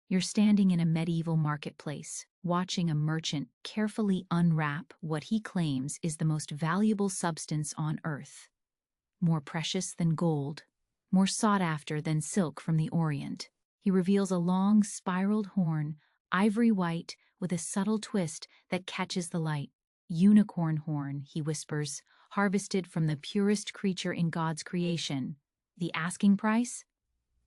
You're standing in a medieval marketplace, watching a merchant carefully unwrap what he claims is the most valuable substance on earth. More precious than gold, more sought after than silk from the Orient. He reveals a long, spiraled horn, ivory white, with a subtle twist that catches the light. Unicorn horn, he whispers, harvested from the purest creature in God's creation. The asking price?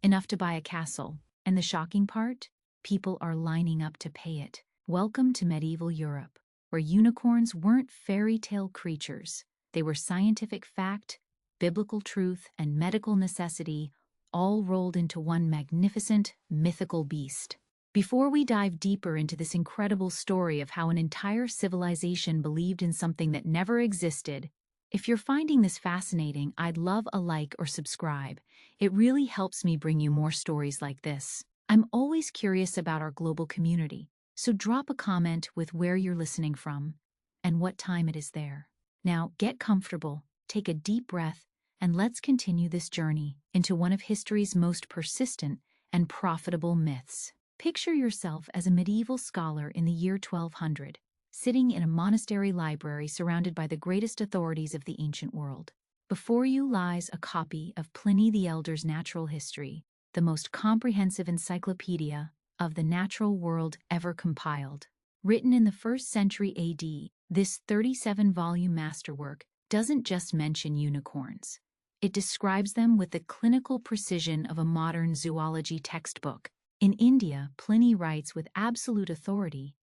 Enough to buy a castle. And the shocking part? People are lining up to pay it. Welcome to medieval Europe, where unicorns weren't fairy tale creatures. They were scientific fact, biblical truth, and medical necessity, all rolled into one magnificent, mythical beast. Before we dive deeper into this incredible story of how an entire civilization believed in something that never existed, if you're finding this fascinating, I'd love a like or subscribe. It really helps me bring you more stories like this. I'm always curious about our global community, so drop a comment with where you're listening from and what time it is there. Now, get comfortable, take a deep breath, and let's continue this journey into one of history's most persistent and profitable myths. Picture yourself as a medieval scholar in the year 1200. Sitting in a monastery library surrounded by the greatest authorities of the ancient world. Before you lies a copy of Pliny the Elder's Natural History, the most comprehensive encyclopedia of the natural world ever compiled. Written in the 1st century AD, this 37-volume masterwork doesn't just mention unicorns. It describes them with the clinical precision of a modern zoology textbook. In India, Pliny writes with absolute authority,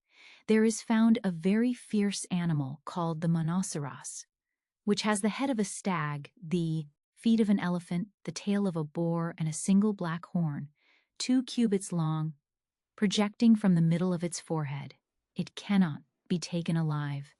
there is found a very fierce animal called the monoceros, which has the head of a stag, the feet of an elephant, the tail of a boar, and a single black horn, 2 cubits long, projecting from the middle of its forehead. It cannot be taken alive.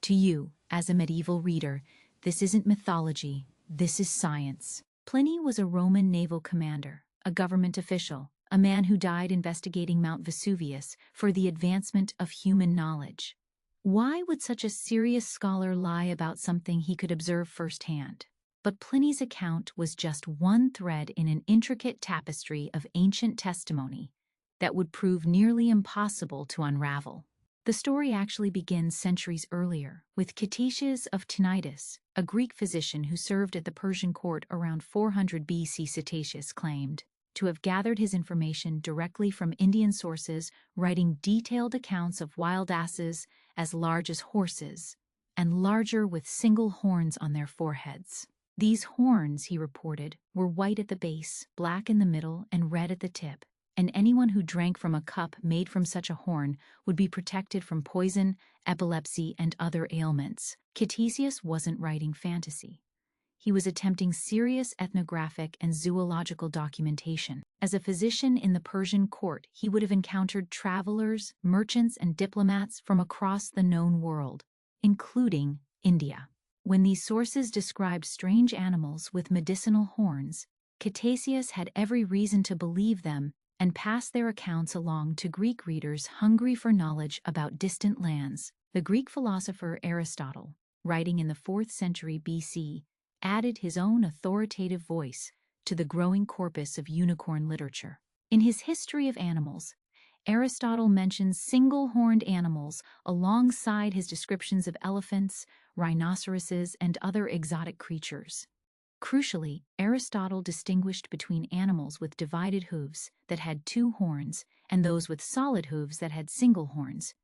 To you, as a medieval reader, this isn't mythology, this is science. Pliny was a Roman naval commander, a government official, a man who died investigating Mount Vesuvius for the advancement of human knowledge. Why would such a serious scholar lie about something he could observe firsthand? But Pliny's account was just one thread in an intricate tapestry of ancient testimony that would prove nearly impossible to unravel. The story actually begins centuries earlier, with Ctesias of Cnidus, a Greek physician who served at the Persian court around 400 BC. Ctesias claimed to have gathered his information directly from Indian sources, writing detailed accounts of wild asses as large as horses, and larger with single horns on their foreheads. These horns, he reported, were white at the base, black in the middle, and red at the tip, and anyone who drank from a cup made from such a horn would be protected from poison, epilepsy, and other ailments. Ctesias wasn't writing fantasy. He was attempting serious ethnographic and zoological documentation. As a physician in the Persian court, he would have encountered travelers, merchants, and diplomats from across the known world, including India. When these sources described strange animals with medicinal horns, Ctesias had every reason to believe them and pass their accounts along to Greek readers hungry for knowledge about distant lands. The Greek philosopher Aristotle, writing in the 4th century BC, added his own authoritative voice to the growing corpus of unicorn literature. In his History of Animals, Aristotle mentions single-horned animals alongside his descriptions of elephants, rhinoceroses, and other exotic creatures. Crucially, Aristotle distinguished between animals with divided hooves that had 2 horns and those with solid hooves that had single horns,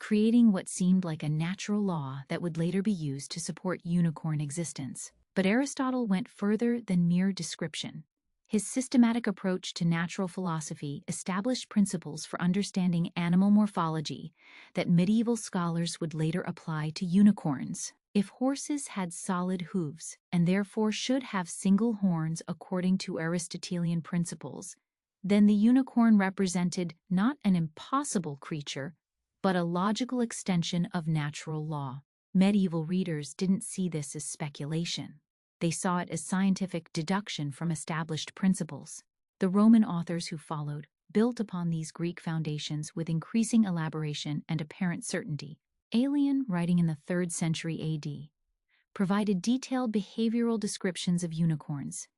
creating what seemed like a natural law that would later be used to support unicorn existence. But Aristotle went further than mere description. His systematic approach to natural philosophy established principles for understanding animal morphology that medieval scholars would later apply to unicorns. If horses had solid hooves and therefore should have single horns according to Aristotelian principles, then the unicorn represented not an impossible creature, but a logical extension of natural law. Medieval readers didn't see this as speculation. They saw it as scientific deduction from established principles. The Roman authors who followed built upon these Greek foundations with increasing elaboration and apparent certainty. Aelian, writing in the 3rd century AD, provided detailed behavioral descriptions of unicorns,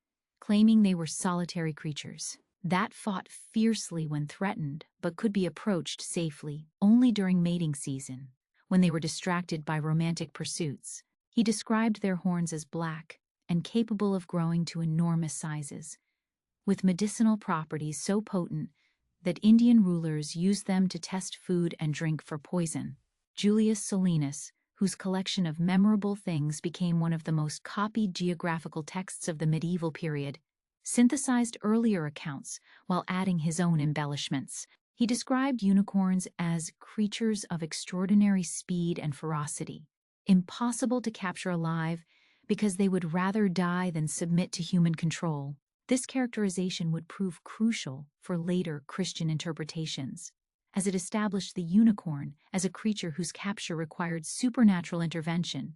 claiming they were solitary creatures. that fought fiercely when threatened but could be approached safely only during mating season, when they were distracted by romantic pursuits. He described their horns as black and capable of growing to enormous sizes, with medicinal properties so potent that Indian rulers used them to test food and drink for poison. Julius Solinus, whose collection of memorable things became one of the most copied geographical texts of the medieval period, synthesized earlier accounts while adding his own embellishments. He described unicorns as creatures of extraordinary speed and ferocity, impossible to capture alive because they would rather die than submit to human control. This characterization would prove crucial for later Christian interpretations, as it established the unicorn as a creature whose capture required supernatural intervention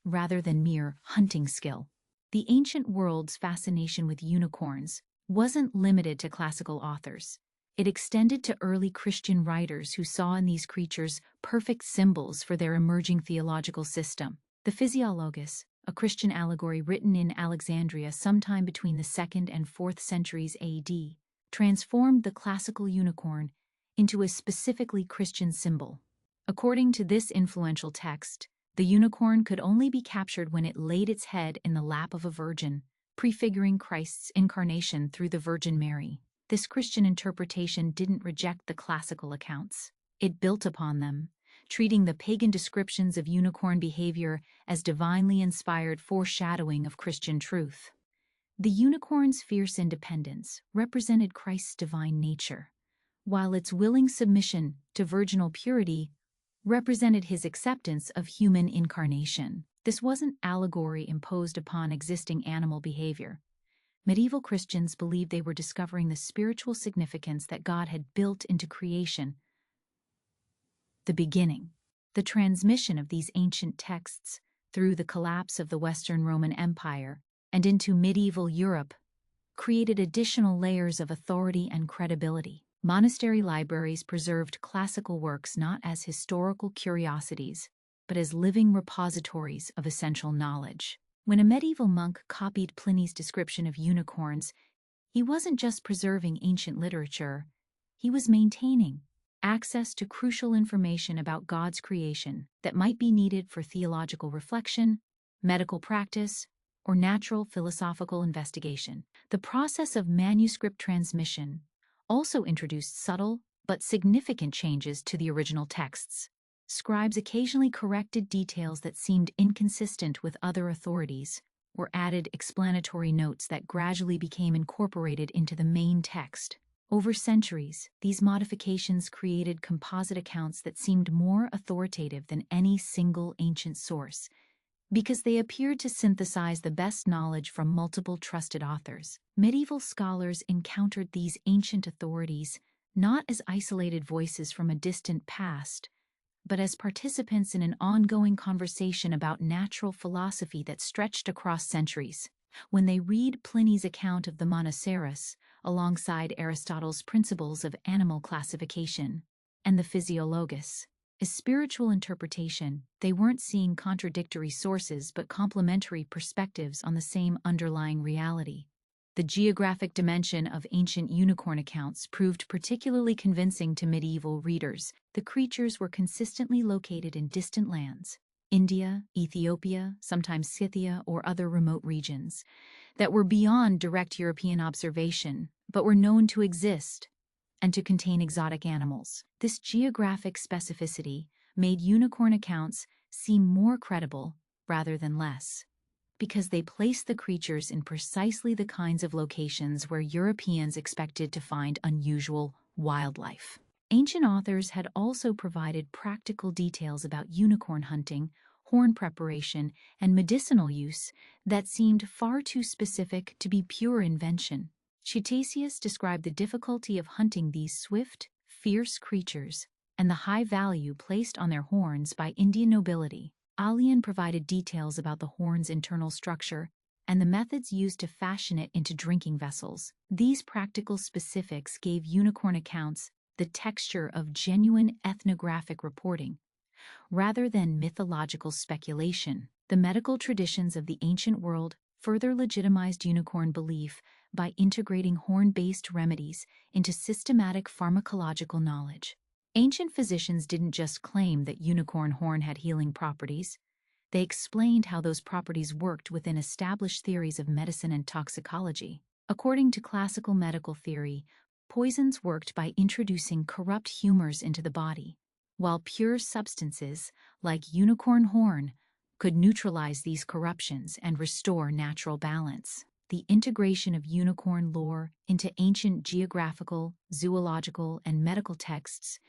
rather than mere hunting skill. The ancient world's fascination with unicorns wasn't limited to classical authors. It extended to early Christian writers who saw in these creatures perfect symbols for their emerging theological system. The Physiologus, a Christian allegory written in Alexandria sometime between the 2nd and 4th centuries AD, transformed the classical unicorn into a specifically Christian symbol. According to this influential text, the unicorn could only be captured when it laid its head in the lap of a virgin, prefiguring Christ's incarnation through the Virgin Mary. This Christian interpretation didn't reject the classical accounts. It built upon them, treating the pagan descriptions of unicorn behavior as divinely inspired foreshadowing of Christian truth. The unicorn's fierce independence represented Christ's divine nature, while its willing submission to virginal purity represented his acceptance of human incarnation. This wasn't allegory imposed upon existing animal behavior. Medieval Christians believed they were discovering the spiritual significance that God had built into creation. The beginning. The transmission of these ancient texts through the collapse of the Western Roman Empire and into medieval Europe created additional layers of authority and credibility. Monastery libraries preserved classical works not as historical curiosities, but as living repositories of essential knowledge. When a medieval monk copied Pliny's description of unicorns, he wasn't just preserving ancient literature, he was maintaining access to crucial information about God's creation that might be needed for theological reflection, medical practice, or natural philosophical investigation. The process of manuscript transmission also introduced subtle but significant changes to the original texts. Scribes occasionally corrected details that seemed inconsistent with other authorities, or added explanatory notes that gradually became incorporated into the main text. Over centuries, these modifications created composite accounts that seemed more authoritative than any single ancient source, because they appeared to synthesize the best knowledge from multiple trusted authors. Medieval scholars encountered these ancient authorities not as isolated voices from a distant past, but as participants in an ongoing conversation about natural philosophy that stretched across centuries. When they read Pliny's account of the Monoceros, alongside Aristotle's principles of animal classification, and the Physiologus, as spiritual interpretation, they weren't seeing contradictory sources but complementary perspectives on the same underlying reality. The geographic dimension of ancient unicorn accounts proved particularly convincing to medieval readers. The creatures were consistently located in distant lands, India, Ethiopia, sometimes Scythia, or other remote regions, that were beyond direct European observation, but were known to exist and to contain exotic animals. This geographic specificity made unicorn accounts seem more credible rather than less, because they placed the creatures in precisely the kinds of locations where Europeans expected to find unusual wildlife. Ancient authors had also provided practical details about unicorn hunting, horn preparation, and medicinal use that seemed far too specific to be pure invention. Ctesias described the difficulty of hunting these swift, fierce creatures and the high value placed on their horns by Indian nobility. Aelian provided details about the horn's internal structure and the methods used to fashion it into drinking vessels. These practical specifics gave unicorn accounts the texture of genuine ethnographic reporting, rather than mythological speculation. The medical traditions of the ancient world further legitimized unicorn belief by integrating horn-based remedies into systematic pharmacological knowledge. Ancient physicians didn't just claim that unicorn horn had healing properties. They explained how those properties worked within established theories of medicine and toxicology. According to classical medical theory, poisons worked by introducing corrupt humors into the body, while pure substances, like unicorn horn, could neutralize these corruptions and restore natural balance. The integration of unicorn lore into ancient geographical, zoological, and medical texts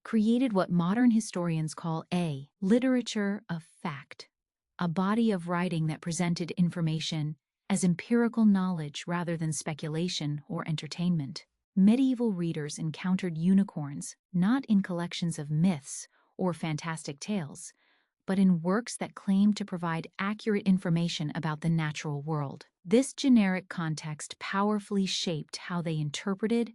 created what modern historians call a literature of fact, a body of writing that presented information as empirical knowledge rather than speculation or entertainment. Medieval readers encountered unicorns not in collections of myths or fantastic tales, but in works that claimed to provide accurate information about the natural world. This generic context powerfully shaped how they interpreted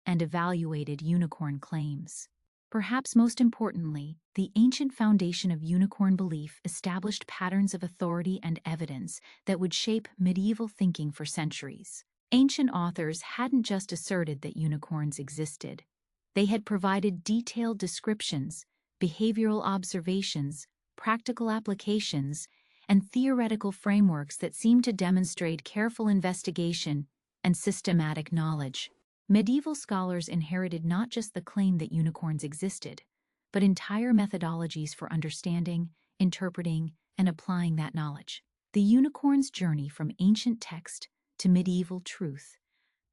and evaluated unicorn claims. Perhaps most importantly, the ancient foundation of unicorn belief established patterns of authority and evidence that would shape medieval thinking for centuries. Ancient authors hadn't just asserted that unicorns existed. They had provided detailed descriptions, behavioral observations, practical applications, and theoretical frameworks that seemed to demonstrate careful investigation and systematic knowledge. Medieval scholars inherited not just the claim that unicorns existed, but entire methodologies for understanding, interpreting, and applying that knowledge. The unicorn's journey from ancient text to medieval truth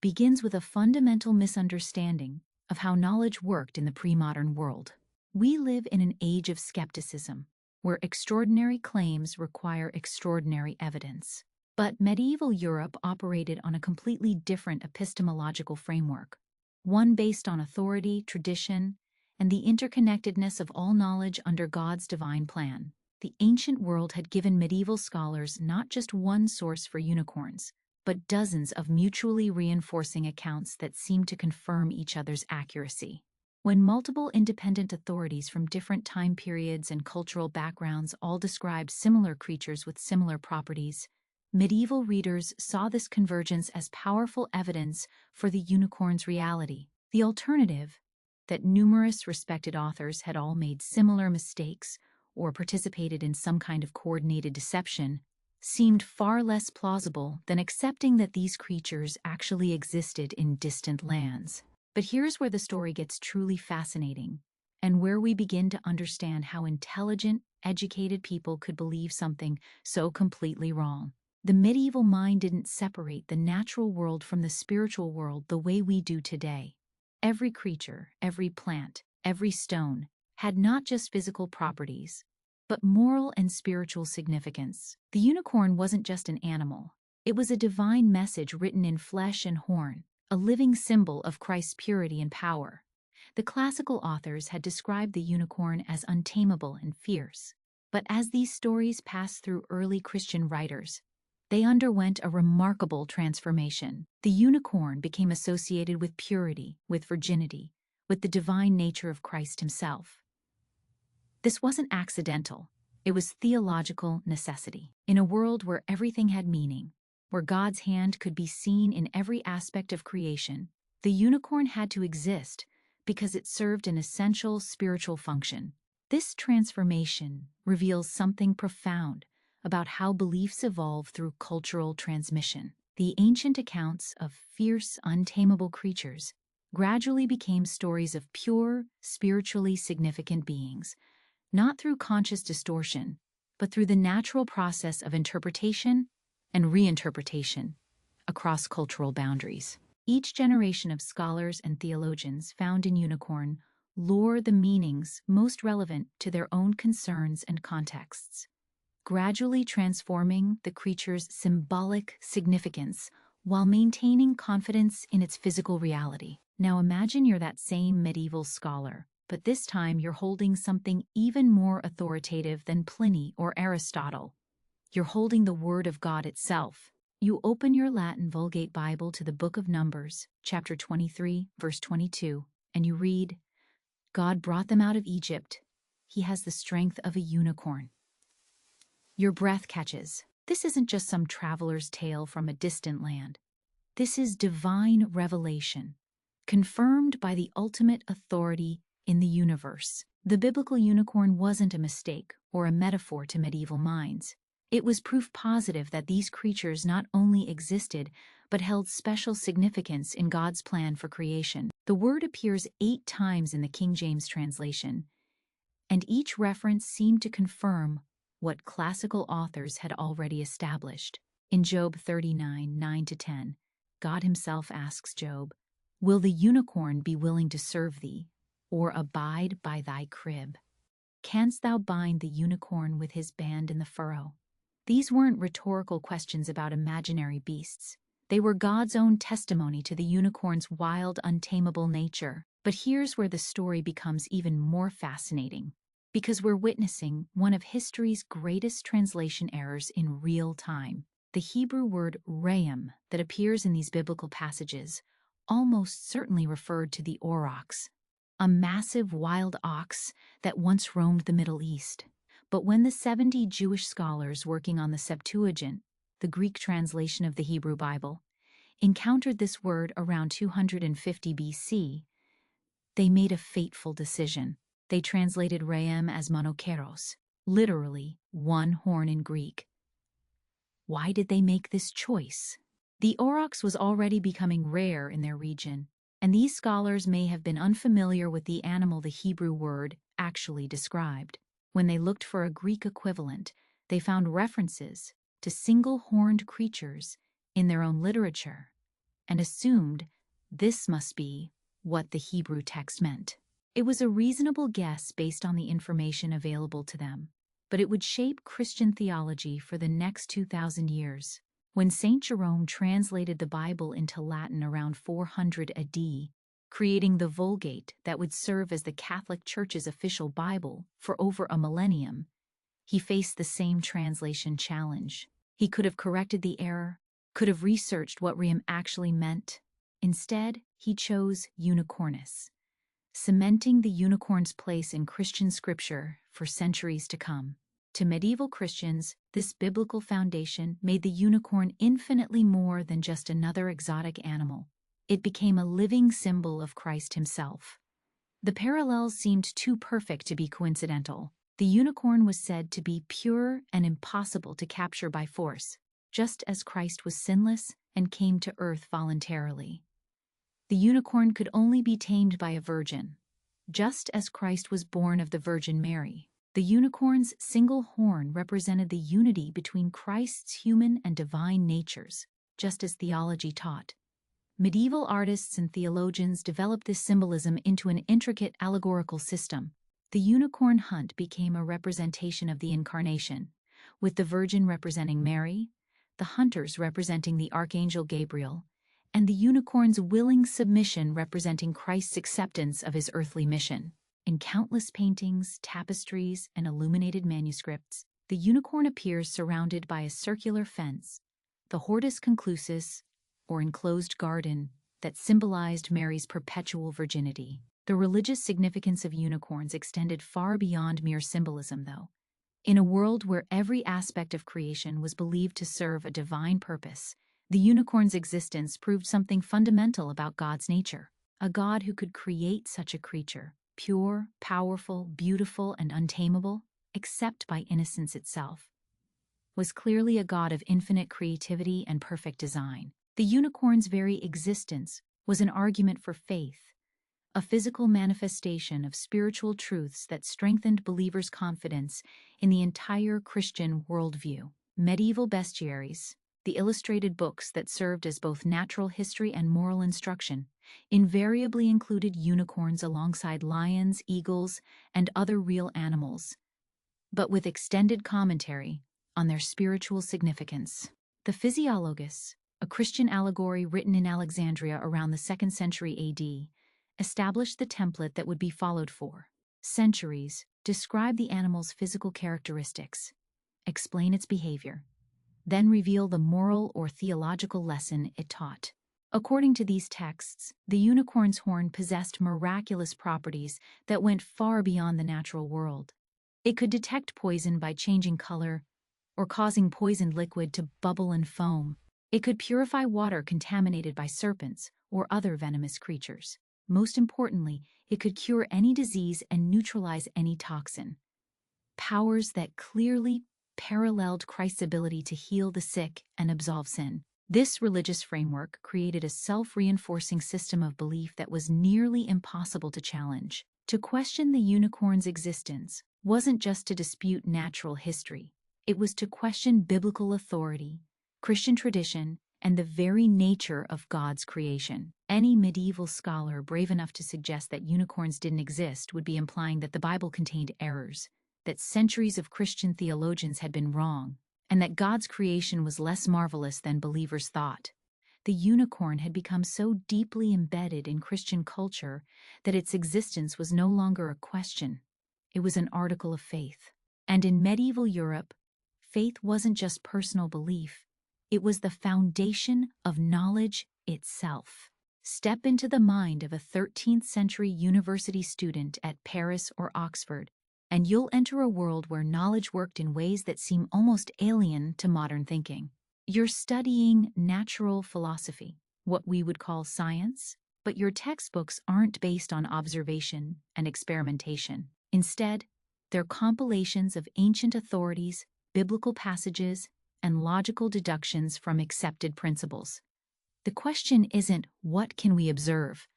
begins with a fundamental misunderstanding of how knowledge worked in the pre-modern world. We live in an age of skepticism, where extraordinary claims require extraordinary evidence. But medieval Europe operated on a completely different epistemological framework, one based on authority, tradition, and the interconnectedness of all knowledge under God's divine plan. The ancient world had given medieval scholars not just one source for unicorns, but dozens of mutually reinforcing accounts that seemed to confirm each other's accuracy. When multiple independent authorities from different time periods and cultural backgrounds all described similar creatures with similar properties, medieval readers saw this convergence as powerful evidence for the unicorn's reality. The alternative, that numerous respected authors had all made similar mistakes or participated in some kind of coordinated deception, seemed far less plausible than accepting that these creatures actually existed in distant lands. But here's where the story gets truly fascinating, and where we begin to understand how intelligent, educated people could believe something so completely wrong. The medieval mind didn't separate the natural world from the spiritual world the way we do today. Every creature, every plant, every stone had not just physical properties, but moral and spiritual significance. The unicorn wasn't just an animal. It was a divine message written in flesh and horn, a living symbol of Christ's purity and power. The classical authors had described the unicorn as untamable and fierce. But as these stories passed through early Christian writers, they underwent a remarkable transformation. The unicorn became associated with purity, with virginity, with the divine nature of Christ himself. This wasn't accidental. It was theological necessity. In a world where everything had meaning, where God's hand could be seen in every aspect of creation, the unicorn had to exist because it served an essential spiritual function. This transformation reveals something profound about how beliefs evolve through cultural transmission. The ancient accounts of fierce, untamable creatures gradually became stories of pure, spiritually significant beings, not through conscious distortion, but through the natural process of interpretation and reinterpretation across cultural boundaries. Each generation of scholars and theologians found in unicorn lore the meanings most relevant to their own concerns and contexts, gradually transforming the creature's symbolic significance while maintaining confidence in its physical reality. Now imagine you're that same medieval scholar, but this time you're holding something even more authoritative than Pliny or Aristotle. You're holding the Word of God itself. You open your Latin Vulgate Bible to the book of Numbers, chapter 23, verse 22, and you read, "God brought them out of Egypt. He has the strength of a unicorn." Your breath catches. This isn't just some traveler's tale from a distant land. This is divine revelation, confirmed by the ultimate authority in the universe. The biblical unicorn wasn't a mistake or a metaphor to medieval minds. It was proof positive that these creatures not only existed, but held special significance in God's plan for creation. The word appears 8 times in the King James translation, and each reference seemed to confirm what classical authors had already established. In Job 39, 9-10, God himself asks Job, "Will the unicorn be willing to serve thee, or abide by thy crib? Canst thou bind the unicorn with his band in the furrow?" These weren't rhetorical questions about imaginary beasts. They were God's own testimony to the unicorn's wild, untamable nature. But here's where the story becomes even more fascinating, because we're witnessing one of history's greatest translation errors in real time. The Hebrew word re'em that appears in these biblical passages almost certainly referred to the aurochs, a massive wild ox that once roamed the Middle East. But when the 70 Jewish scholars working on the Septuagint, the Greek translation of the Hebrew Bible, encountered this word around 250 BC, they made a fateful decision. They translated re'em as monokeros, literally one horn in Greek. Why did they make this choice? The aurochs was already becoming rare in their region, and these scholars may have been unfamiliar with the animal the Hebrew word actually described. When they looked for a Greek equivalent, they found references to single-horned creatures in their own literature, and assumed this must be what the Hebrew text meant. It was a reasonable guess based on the information available to them, but it would shape Christian theology for the next 2,000 years. When St. Jerome translated the Bible into Latin around 400 AD, creating the Vulgate that would serve as the Catholic Church's official Bible for over a millennium, he faced the same translation challenge. He could have corrected the error, could have researched what re'em actually meant. Instead, he chose unicornus, cementing the unicorn's place in Christian scripture for centuries to come. To medieval Christians, this biblical foundation made the unicorn infinitely more than just another exotic animal. It became a living symbol of Christ himself. The parallels seemed too perfect to be coincidental. The unicorn was said to be pure and impossible to capture by force, just as Christ was sinless and came to earth voluntarily. The unicorn could only be tamed by a virgin, just as Christ was born of the Virgin Mary. The unicorn's single horn represented the unity between Christ's human and divine natures, just as theology taught. Medieval artists and theologians developed this symbolism into an intricate allegorical system. The unicorn hunt became a representation of the Incarnation, with the Virgin representing Mary, the hunters representing the Archangel Gabriel, and the unicorn's willing submission representing Christ's acceptance of his earthly mission. In countless paintings, tapestries, and illuminated manuscripts, the unicorn appears surrounded by a circular fence, the hortus conclusus, or enclosed garden, that symbolized Mary's perpetual virginity. The religious significance of unicorns extended far beyond mere symbolism, though. In a world where every aspect of creation was believed to serve a divine purpose, the unicorn's existence proved something fundamental about God's nature. A God who could create such a creature, pure, powerful, beautiful, and untamable, except by innocence itself, was clearly a God of infinite creativity and perfect design. The unicorn's very existence was an argument for faith, a physical manifestation of spiritual truths that strengthened believers' confidence in the entire Christian worldview. Medieval bestiaries, the illustrated books that served as both natural history and moral instruction, invariably included unicorns alongside lions, eagles, and other real animals, but with extended commentary on their spiritual significance. The Physiologus, a Christian allegory written in Alexandria around the 2nd century AD, established the template that would be followed for centuries, describe the animal's physical characteristics, explain its behavior, then reveal the moral or theological lesson it taught. According to these texts, the unicorn's horn possessed miraculous properties that went far beyond the natural world. It could detect poison by changing color or causing poisoned liquid to bubble and foam. It could purify water contaminated by serpents or other venomous creatures. Most importantly, it could cure any disease and neutralize any toxin. Powers that clearly paralleled Christ's ability to heal the sick and absolve sin. This religious framework created a self-reinforcing system of belief that was nearly impossible to challenge. To question the unicorn's existence wasn't just to dispute natural history. It was to question biblical authority, Christian tradition, and the very nature of God's creation. Any medieval scholar brave enough to suggest that unicorns didn't exist would be implying that the Bible contained errors, that centuries of Christian theologians had been wrong, and that God's creation was less marvelous than believers thought. The unicorn had become so deeply embedded in Christian culture that its existence was no longer a question. It was an article of faith. And in medieval Europe, faith wasn't just personal belief. It was the foundation of knowledge itself. Step into the mind of a 13th century university student at Paris or Oxford, and you'll enter a world where knowledge worked in ways that seem almost alien to modern thinking. You're studying natural philosophy, what we would call science, but your textbooks aren't based on observation and experimentation. Instead, they're compilations of ancient authorities, biblical passages, and logical deductions from accepted principles. The question isn't, what can we observe?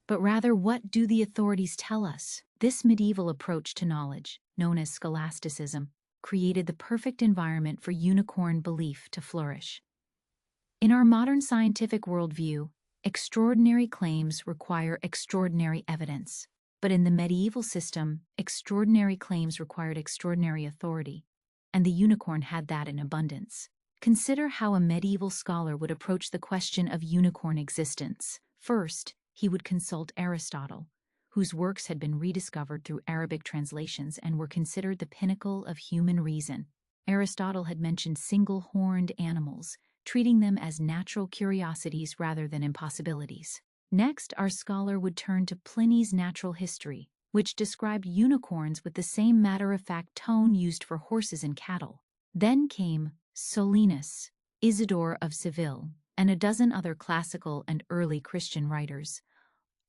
But rather, what do the authorities tell us? This medieval approach to knowledge, known as scholasticism, created the perfect environment for unicorn belief to flourish. In our modern scientific worldview, extraordinary claims require extraordinary evidence. But in the medieval system, extraordinary claims required extraordinary authority, and the unicorn had that in abundance. Consider how a medieval scholar would approach the question of unicorn existence. First, he would consult Aristotle, whose works had been rediscovered through Arabic translations and were considered the pinnacle of human reason. Aristotle had mentioned single-horned animals, treating them as natural curiosities rather than impossibilities. Next, our scholar would turn to Pliny's Natural History, which described unicorns with the same matter-of-fact tone used for horses and cattle. Then came Solinus, Isidore of Seville, and a dozen other classical and early Christian writers,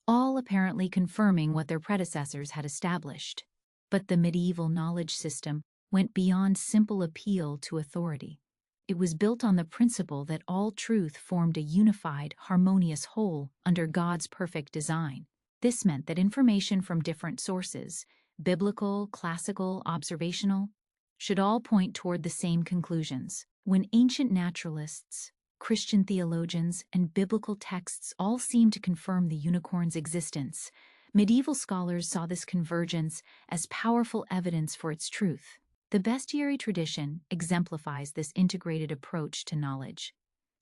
all apparently confirming what their predecessors had established. But the medieval knowledge system went beyond simple appeal to authority. It was built on the principle that all truth formed a unified, harmonious whole under God's perfect design. This meant that information from different sources, biblical, classical, observational, should all point toward the same conclusions. When ancient naturalists, Christian theologians, and biblical texts all seemed to confirm the unicorn's existence, medieval scholars saw this convergence as powerful evidence for its truth. The bestiary tradition exemplifies this integrated approach to knowledge.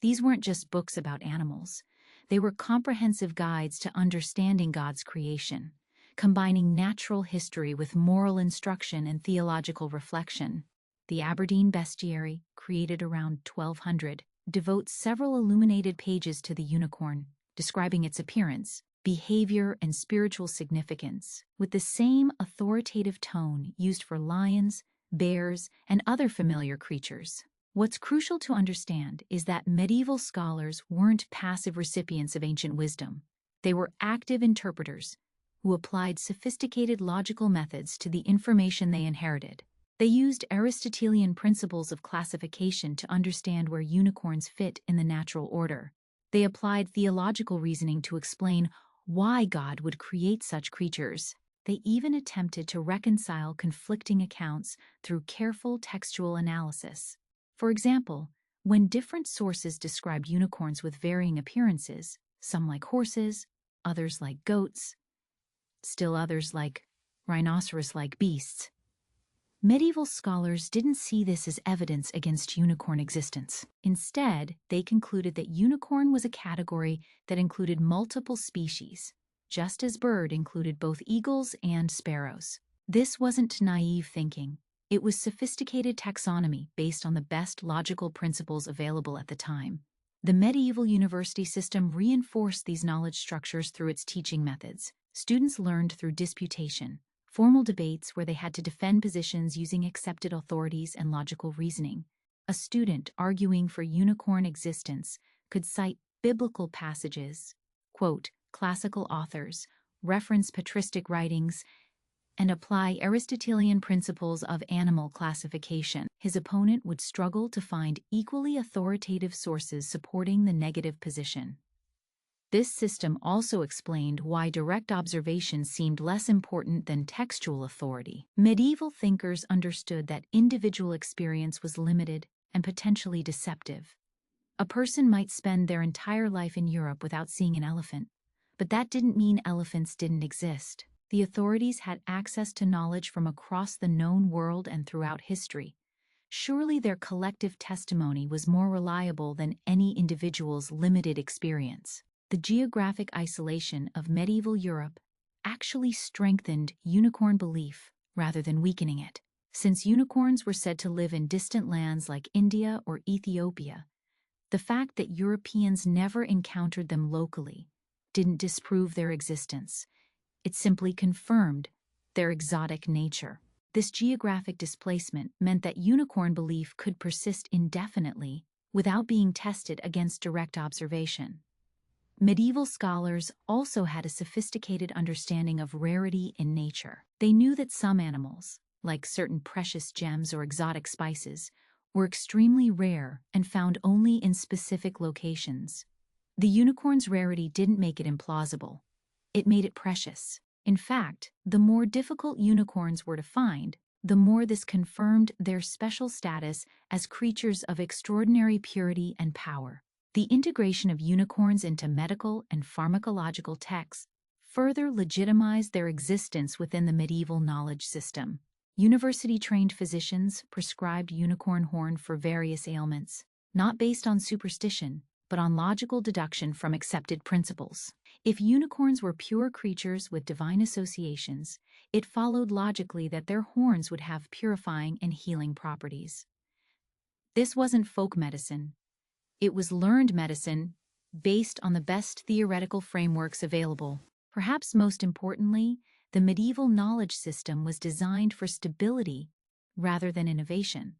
These weren't just books about animals. They were comprehensive guides to understanding God's creation, combining natural history with moral instruction and theological reflection. The Aberdeen Bestiary, created around 1200, devotes several illuminated pages to the unicorn, describing its appearance, behavior, and spiritual significance, with the same authoritative tone used for lions, bears, and other familiar creatures. What's crucial to understand is that medieval scholars weren't passive recipients of ancient wisdom. They were active interpreters who applied sophisticated logical methods to the information they inherited. They used Aristotelian principles of classification to understand where unicorns fit in the natural order. They applied theological reasoning to explain why God would create such creatures. They even attempted to reconcile conflicting accounts through careful textual analysis. For example, when different sources described unicorns with varying appearances, some like horses, others like goats, still others like rhinoceros-like beasts, medieval scholars didn't see this as evidence against unicorn existence. Instead, they concluded that unicorn was a category that included multiple species, just as bird included both eagles and sparrows. This wasn't naive thinking. It was sophisticated taxonomy based on the best logical principles available at the time. The medieval university system reinforced these knowledge structures through its teaching methods. Students learned through disputation, formal debates where they had to defend positions using accepted authorities and logical reasoning. A student arguing for unicorn existence could cite biblical passages, quote classical authors, reference patristic writings, and apply Aristotelian principles of animal classification. His opponent would struggle to find equally authoritative sources supporting the negative position. This system also explained why direct observation seemed less important than textual authority. Medieval thinkers understood that individual experience was limited and potentially deceptive. A person might spend their entire life in Europe without seeing an elephant, but that didn't mean elephants didn't exist. The authorities had access to knowledge from across the known world and throughout history. Surely their collective testimony was more reliable than any individual's limited experience. The geographic isolation of medieval Europe actually strengthened unicorn belief rather than weakening it. Since unicorns were said to live in distant lands like India or Ethiopia, the fact that Europeans never encountered them locally didn't disprove their existence. It simply confirmed their exotic nature. This geographic displacement meant that unicorn belief could persist indefinitely without being tested against direct observation. Medieval scholars also had a sophisticated understanding of rarity in nature. They knew that some animals, like certain precious gems or exotic spices, were extremely rare and found only in specific locations. The unicorn's rarity didn't make it implausible. It made it precious. In fact, the more difficult unicorns were to find, the more this confirmed their special status as creatures of extraordinary purity and power. The integration of unicorns into medical and pharmacological texts further legitimized their existence within the medieval knowledge system. University-trained physicians prescribed unicorn horn for various ailments, not based on superstition, but on logical deduction from accepted principles. If unicorns were pure creatures with divine associations, it followed logically that their horns would have purifying and healing properties. This wasn't folk medicine. It was learned medicine based on the best theoretical frameworks available. Perhaps most importantly, the medieval knowledge system was designed for stability rather than innovation.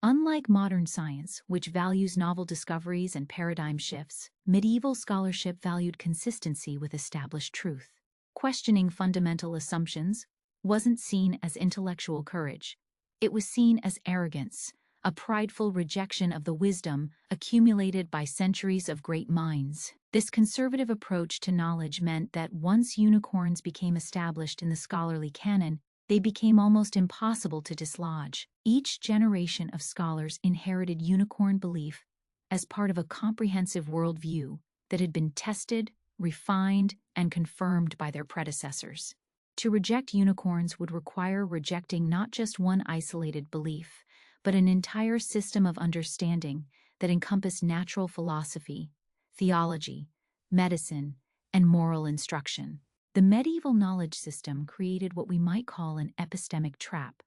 Unlike modern science, which values novel discoveries and paradigm shifts, medieval scholarship valued consistency with established truth. Questioning fundamental assumptions wasn't seen as intellectual courage. It was seen as arrogance, a prideful rejection of the wisdom accumulated by centuries of great minds. This conservative approach to knowledge meant that once unicorns became established in the scholarly canon, they became almost impossible to dislodge. Each generation of scholars inherited unicorn belief as part of a comprehensive worldview that had been tested, refined, and confirmed by their predecessors. To reject unicorns would require rejecting not just one isolated belief, but an entire system of understanding that encompassed natural philosophy, theology, medicine, and moral instruction. The medieval knowledge system created what we might call an epistemic trap,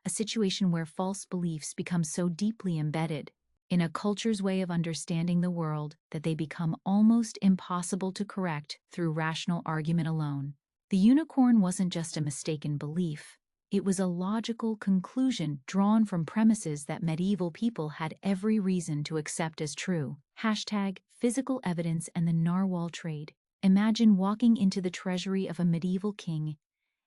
a situation where false beliefs become so deeply embedded in a culture's way of understanding the world that they become almost impossible to correct through rational argument alone. The unicorn wasn't just a mistaken belief. It was a logical conclusion drawn from premises that medieval people had every reason to accept as true. #physical evidence and the narwhal trade. Imagine walking into the treasury of a medieval king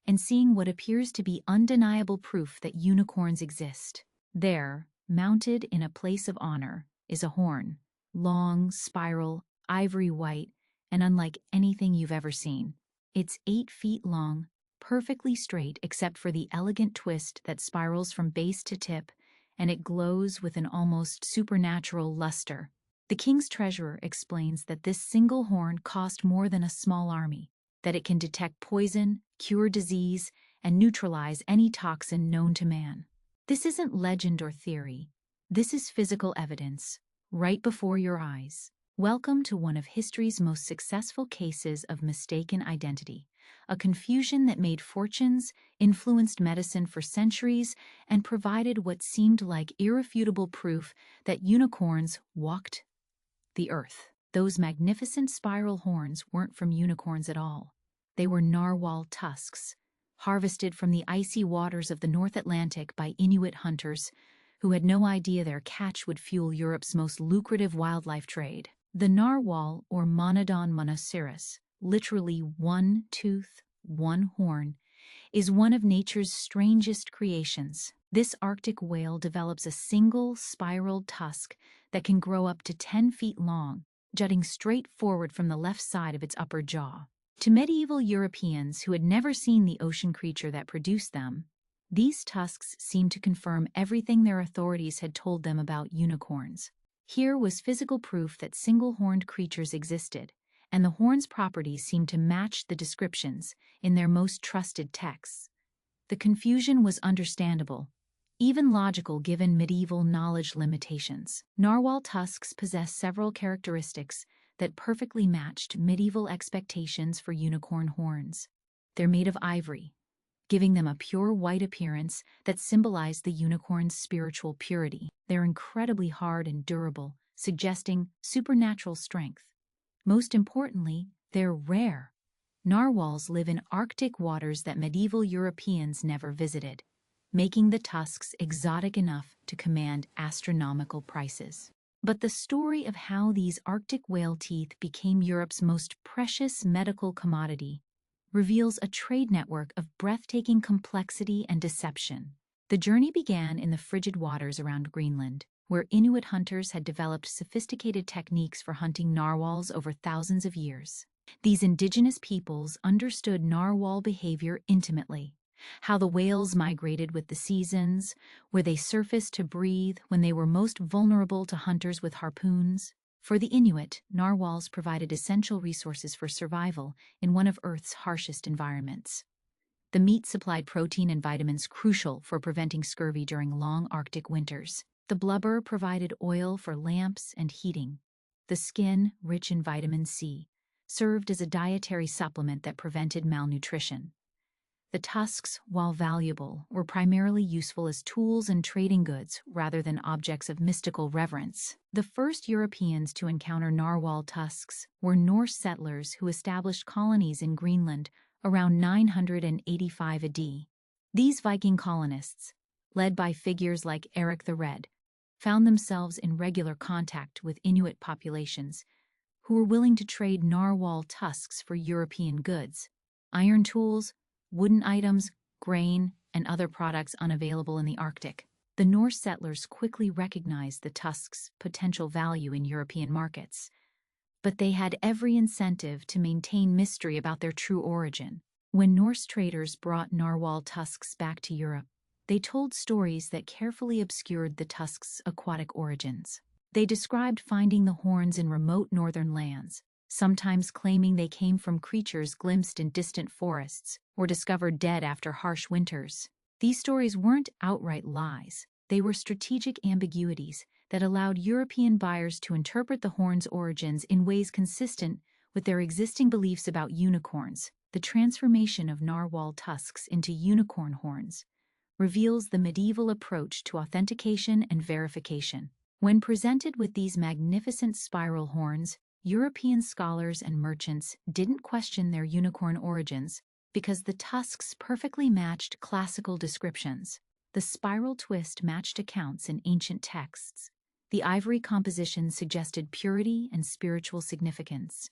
and seeing what appears to be undeniable proof that unicorns exist. There, mounted in a place of honor, is a horn, long, spiral, ivory white, and unlike anything you've ever seen. It's 8 feet long, perfectly straight except for the elegant twist that spirals from base to tip, and it glows with an almost supernatural luster. The king's treasurer explains that this single horn cost more than a small army, that it can detect poison, cure disease, and neutralize any toxin known to man. This isn't legend or theory. This is physical evidence, right before your eyes. Welcome to one of history's most successful cases of mistaken identity, a confusion that made fortunes, influenced medicine for centuries, and provided what seemed like irrefutable proof that unicorns walked the earth. Those magnificent spiral horns weren't from unicorns at all. They were narwhal tusks, harvested from the icy waters of the North Atlantic by Inuit hunters who had no idea their catch would fuel Europe's most lucrative wildlife trade. The narwhal, or Monodon monoceros, literally one tooth, one horn, is one of nature's strangest creations. This Arctic whale develops a single spiraled tusk that can grow up to 10 feet long, jutting straight forward from the left side of its upper jaw. To medieval Europeans who had never seen the ocean creature that produced them, these tusks seemed to confirm everything their authorities had told them about unicorns. Here was physical proof that single-horned creatures existed, and the horn's properties seemed to match the descriptions in their most trusted texts. The confusion was understandable, even logical given medieval knowledge limitations. Narwhal tusks possess several characteristics that perfectly matched medieval expectations for unicorn horns. They're made of ivory, giving them a pure white appearance that symbolized the unicorn's spiritual purity. They're incredibly hard and durable, suggesting supernatural strength. Most importantly, they're rare. Narwhals live in Arctic waters that medieval Europeans never visited, making the tusks exotic enough to command astronomical prices. But the story of how these Arctic whale teeth became Europe's most precious medical commodity reveals a trade network of breathtaking complexity and deception. The journey began in the frigid waters around Greenland, where Inuit hunters had developed sophisticated techniques for hunting narwhals over thousands of years. These indigenous peoples understood narwhal behavior intimately, how the whales migrated with the seasons, where they surfaced to breathe when they were most vulnerable to hunters with harpoons. For the Inuit, narwhals provided essential resources for survival in one of Earth's harshest environments. The meat supplied protein and vitamins crucial for preventing scurvy during long Arctic winters. The blubber provided oil for lamps and heating. The skin, rich in vitamin C, served as a dietary supplement that prevented malnutrition. The tusks, while valuable, were primarily useful as tools and trading goods rather than objects of mystical reverence. The first Europeans to encounter narwhal tusks were Norse settlers who established colonies in Greenland around 985 AD. These Viking colonists, led by figures like Eric the Red, found themselves in regular contact with Inuit populations who were willing to trade narwhal tusks for European goods, iron tools, wooden items, grain, and other products unavailable in the Arctic. The Norse settlers quickly recognized the tusks' potential value in European markets, but they had every incentive to maintain mystery about their true origin. When Norse traders brought narwhal tusks back to Europe, they told stories that carefully obscured the tusks' aquatic origins. They described finding the horns in remote northern lands, sometimes claiming they came from creatures glimpsed in distant forests or discovered dead after harsh winters. These stories weren't outright lies. They were strategic ambiguities that allowed European buyers to interpret the horn's origins in ways consistent with their existing beliefs about unicorns. The transformation of narwhal tusks into unicorn horns reveals the medieval approach to authentication and verification. When presented with these magnificent spiral horns, European scholars and merchants didn't question their unicorn origins because the tusks perfectly matched classical descriptions. The spiral twist matched accounts in ancient texts. The ivory composition suggested purity and spiritual significance.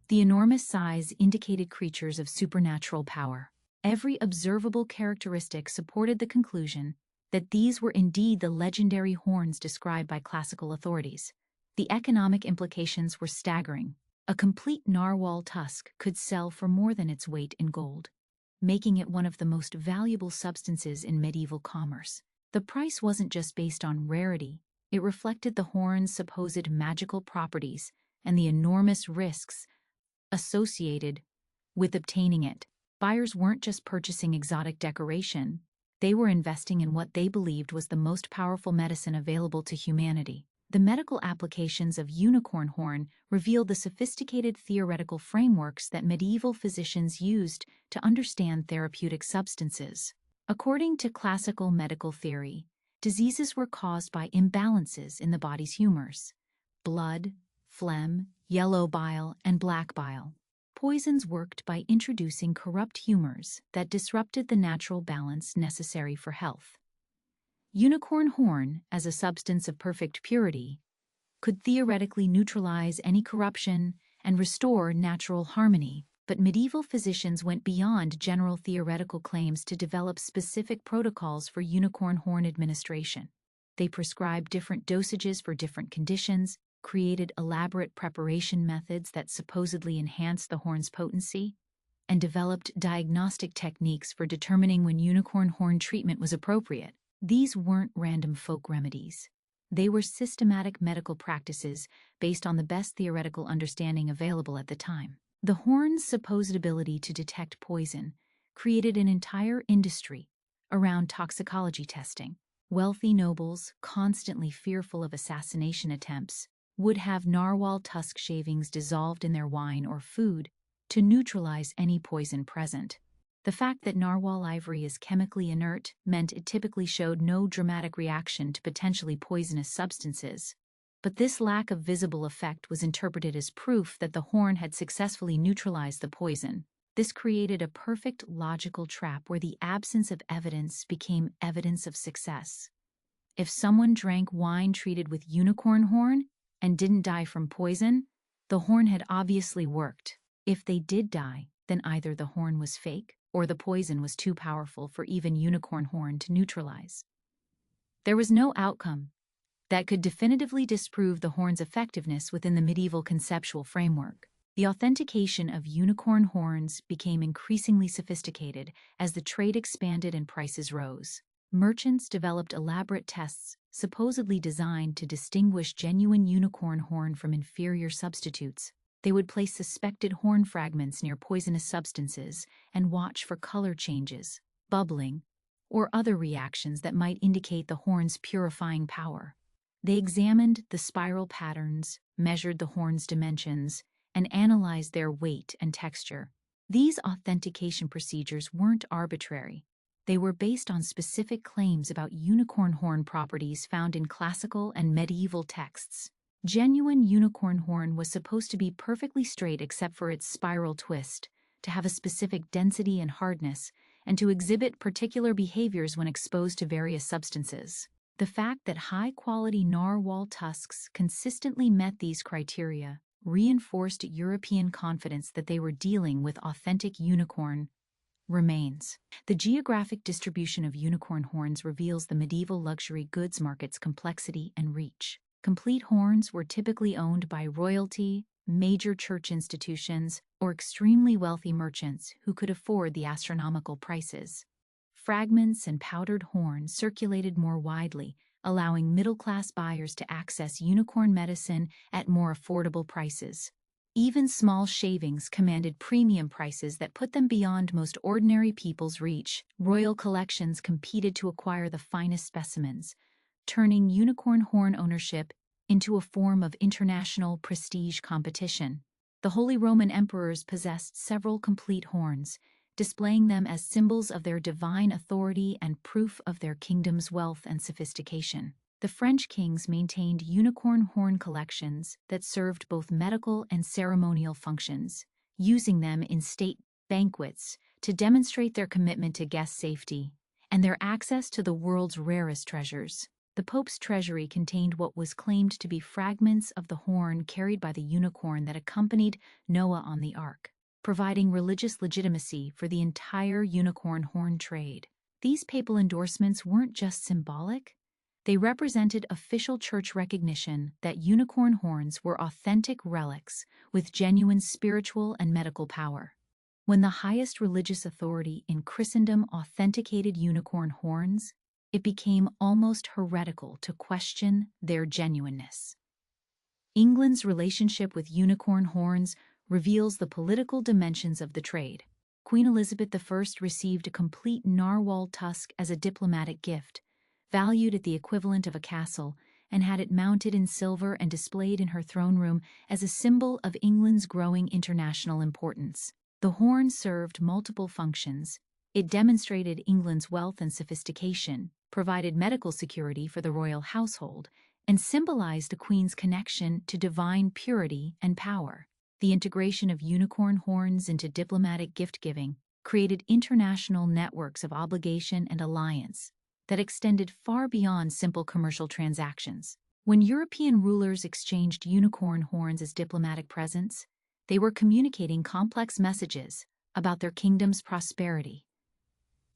The enormous size indicated creatures of supernatural power. Every observable characteristic supported the conclusion that these were indeed the legendary horns described by classical authorities. The economic implications were staggering. A complete narwhal tusk could sell for more than its weight in gold, making it one of the most valuable substances in medieval commerce. The price wasn't just based on rarity, it reflected the horn's supposed magical properties and the enormous risks associated with obtaining it. Buyers weren't just purchasing exotic decoration, they were investing in what they believed was the most powerful medicine available to humanity. The medical applications of unicorn horn revealed the sophisticated theoretical frameworks that medieval physicians used to understand therapeutic substances. According to classical medical theory, diseases were caused by imbalances in the body's humors: blood, phlegm, yellow bile, and black bile. Poisons worked by introducing corrupt humors that disrupted the natural balance necessary for health. Unicorn horn, as a substance of perfect purity, could theoretically neutralize any corruption and restore natural harmony. But medieval physicians went beyond general theoretical claims to develop specific protocols for unicorn horn administration. They prescribed different dosages for different conditions, created elaborate preparation methods that supposedly enhanced the horn's potency, and developed diagnostic techniques for determining when unicorn horn treatment was appropriate. These weren't random folk remedies. They were systematic medical practices based on the best theoretical understanding available at the time. The horn's supposed ability to detect poison created an entire industry around toxicology testing. Wealthy nobles, constantly fearful of assassination attempts, would have narwhal tusk shavings dissolved in their wine or food to neutralize any poison present. The fact that narwhal ivory is chemically inert meant it typically showed no dramatic reaction to potentially poisonous substances. But this lack of visible effect was interpreted as proof that the horn had successfully neutralized the poison. This created a perfect logical trap where the absence of evidence became evidence of success. If someone drank wine treated with unicorn horn and didn't die from poison, the horn had obviously worked. If they did die, then either the horn was fake or the poison was too powerful for even unicorn horn to neutralize. There was no outcome that could definitively disprove the horn's effectiveness within the medieval conceptual framework. The authentication of unicorn horns became increasingly sophisticated as the trade expanded and prices rose. Merchants developed elaborate tests supposedly designed to distinguish genuine unicorn horn from inferior substitutes. They would place suspected horn fragments near poisonous substances and watch for color changes, bubbling, or other reactions that might indicate the horn's purifying power. They examined the spiral patterns, measured the horn's dimensions, and analyzed their weight and texture. These authentication procedures weren't arbitrary. They were based on specific claims about unicorn horn properties found in classical and medieval texts. Genuine unicorn horn was supposed to be perfectly straight except for its spiral twist, to have a specific density and hardness, and to exhibit particular behaviors when exposed to various substances. The fact that high-quality narwhal tusks consistently met these criteria reinforced European confidence that they were dealing with authentic unicorn remains. The geographic distribution of unicorn horns reveals the medieval luxury goods market's complexity and reach. Complete horns were typically owned by royalty, major church institutions, or extremely wealthy merchants who could afford the astronomical prices. Fragments and powdered horn circulated more widely, allowing middle-class buyers to access unicorn medicine at more affordable prices. Even small shavings commanded premium prices that put them beyond most ordinary people's reach. Royal collections competed to acquire the finest specimens, turning unicorn horn ownership into a form of international prestige competition. The Holy Roman emperors possessed several complete horns, displaying them as symbols of their divine authority and proof of their kingdom's wealth and sophistication. The French kings maintained unicorn horn collections that served both medical and ceremonial functions, using them in state banquets to demonstrate their commitment to guest safety and their access to the world's rarest treasures. The Pope's treasury contained what was claimed to be fragments of the horn carried by the unicorn that accompanied Noah on the ark, providing religious legitimacy for the entire unicorn horn trade. These papal endorsements weren't just symbolic. They represented official church recognition that unicorn horns were authentic relics with genuine spiritual and medical power. When the highest religious authority in Christendom authenticated unicorn horns, it became almost heretical to question their genuineness. England's relationship with unicorn horns reveals the political dimensions of the trade. Queen Elizabeth I received a complete narwhal tusk as a diplomatic gift, valued at the equivalent of a castle, and had it mounted in silver and displayed in her throne room as a symbol of England's growing international importance. The horn served multiple functions. It demonstrated England's wealth and sophistication, provided medical security for the royal household, and symbolized the Queen's connection to divine purity and power. The integration of unicorn horns into diplomatic gift-giving created international networks of obligation and alliance. that extended far beyond simple commercial transactions. When European rulers exchanged unicorn horns as diplomatic presents, they were communicating complex messages about their kingdom's prosperity,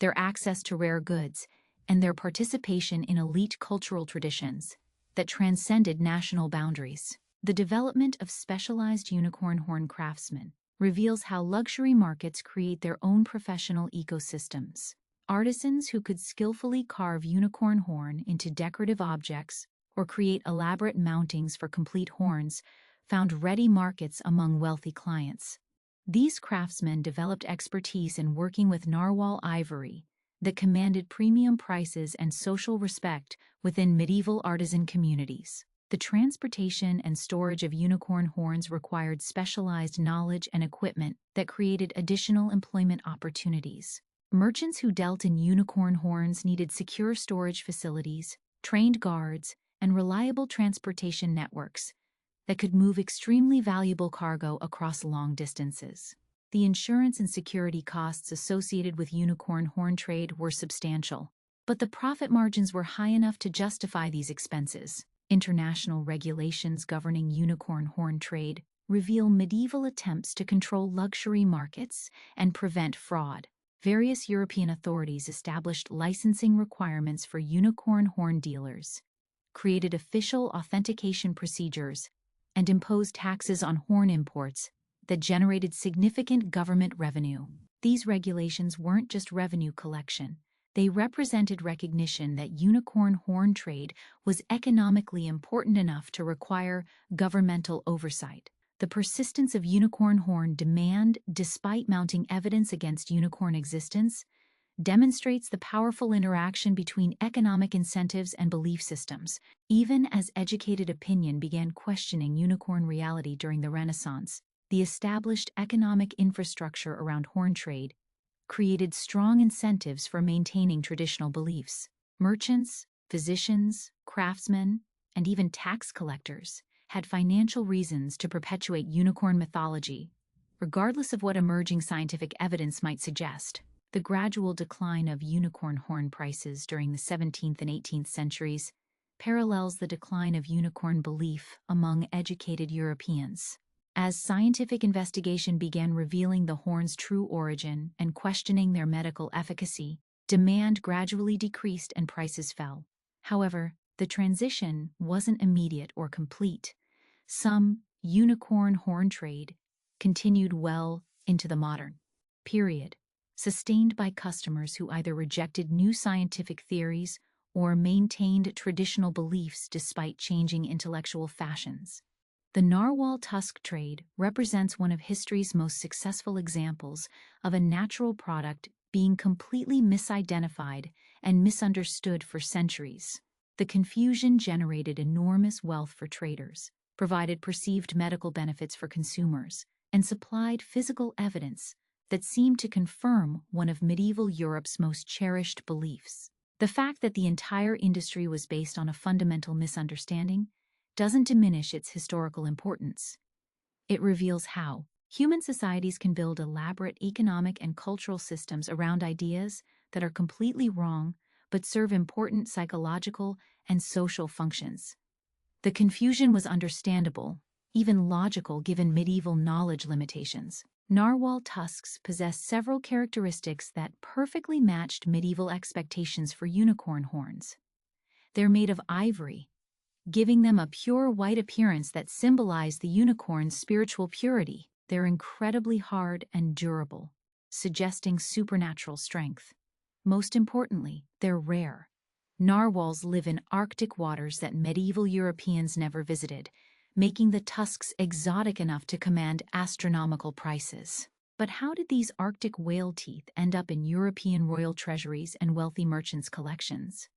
their access to rare goods, and their participation in elite cultural traditions that transcended national boundaries. The development of specialized unicorn horn craftsmen reveals how luxury markets create their own professional ecosystems. Artisans who could skillfully carve unicorn horn into decorative objects or create elaborate mountings for complete horns found ready markets among wealthy clients. These craftsmen developed expertise in working with narwhal ivory that commanded premium prices and social respect within medieval artisan communities. The transportation and storage of unicorn horns required specialized knowledge and equipment that created additional employment opportunities. Merchants who dealt in unicorn horns needed secure storage facilities, trained guards, and reliable transportation networks that could move extremely valuable cargo across long distances. The insurance and security costs associated with unicorn horn trade were substantial, but the profit margins were high enough to justify these expenses. International regulations governing unicorn horn trade reveal medieval attempts to control luxury markets and prevent fraud. Various European authorities established licensing requirements for unicorn horn dealers, created official authentication procedures, and imposed taxes on horn imports that generated significant government revenue. These regulations weren't just revenue collection. They represented recognition that unicorn horn trade was economically important enough to require governmental oversight. The persistence of unicorn horn demand, despite mounting evidence against unicorn existence, demonstrates the powerful interaction between economic incentives and belief systems. Even as educated opinion began questioning unicorn reality during the Renaissance, the established economic infrastructure around horn trade created strong incentives for maintaining traditional beliefs. Merchants, physicians, craftsmen, and even tax collectors had financial reasons to perpetuate unicorn mythology, regardless of what emerging scientific evidence might suggest. The gradual decline of unicorn horn prices during the 17th and 18th centuries parallels the decline of unicorn belief among educated Europeans. As scientific investigation began revealing the horn's true origin and questioning their medical efficacy, demand gradually decreased and prices fell. However, the transition wasn't immediate or complete. Some unicorn horn trade continued well into the modern period, sustained by customers who either rejected new scientific theories or maintained traditional beliefs despite changing intellectual fashions. The narwhal tusk trade represents one of history's most successful examples of a natural product being completely misidentified and misunderstood for centuries. The confusion generated enormous wealth for traders, provided perceived medical benefits for consumers, and supplied physical evidence that seemed to confirm one of medieval Europe's most cherished beliefs. The fact that the entire industry was based on a fundamental misunderstanding doesn't diminish its historical importance. It reveals how human societies can build elaborate economic and cultural systems around ideas that are completely wrong but serve important psychological and social functions. The confusion was understandable, even logical given medieval knowledge limitations. Narwhal tusks possess several characteristics that perfectly matched medieval expectations for unicorn horns. They're made of ivory, giving them a pure white appearance that symbolized the unicorn's spiritual purity. They're incredibly hard and durable, suggesting supernatural strength. Most importantly, they're rare. Narwhals live in Arctic waters that medieval Europeans never visited, making the tusks exotic enough to command astronomical prices. But how did these Arctic whale teeth end up in European royal treasuries and wealthy merchants' collections?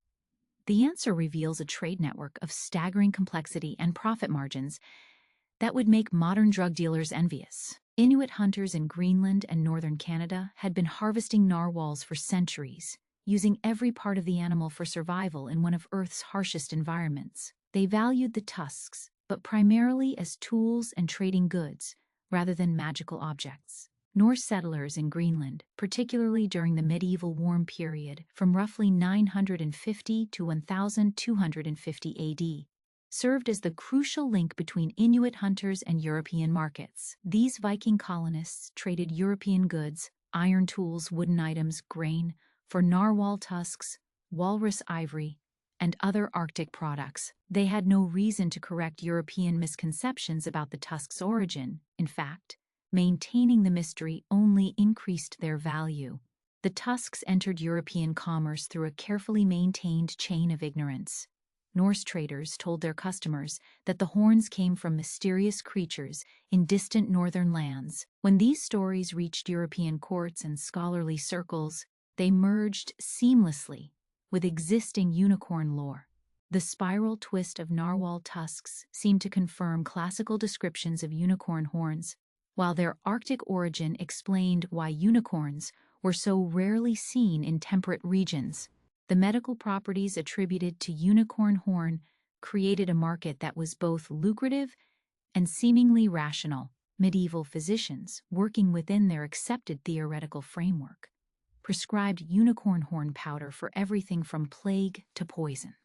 The answer reveals a trade network of staggering complexity and profit margins that would make modern drug dealers envious. Inuit hunters in Greenland and northern Canada had been harvesting narwhals for centuries, using every part of the animal for survival in one of Earth's harshest environments. They valued the tusks, but primarily as tools and trading goods, rather than magical objects. Norse settlers in Greenland, particularly during the medieval warm period from roughly 950 to 1250 AD, served as the crucial link between Inuit hunters and European markets. These Viking colonists traded European goods, iron tools, wooden items, grain, for narwhal tusks, walrus ivory, and other Arctic products. They had no reason to correct European misconceptions about the Tusks' origin. In fact, maintaining the mystery only increased their value. The Tusks entered European commerce through a carefully maintained chain of ignorance. Norse traders told their customers that the horns came from mysterious creatures in distant northern lands. When these stories reached European courts and scholarly circles, they merged seamlessly with existing unicorn lore. The spiral twist of narwhal tusks seemed to confirm classical descriptions of unicorn horns, while their Arctic origin explained why unicorns were so rarely seen in temperate regions. The medical properties attributed to unicorn horn created a market that was both lucrative and seemingly rational. Medieval physicians, working within their accepted theoretical framework, prescribed unicorn horn powder for everything from plague to poison.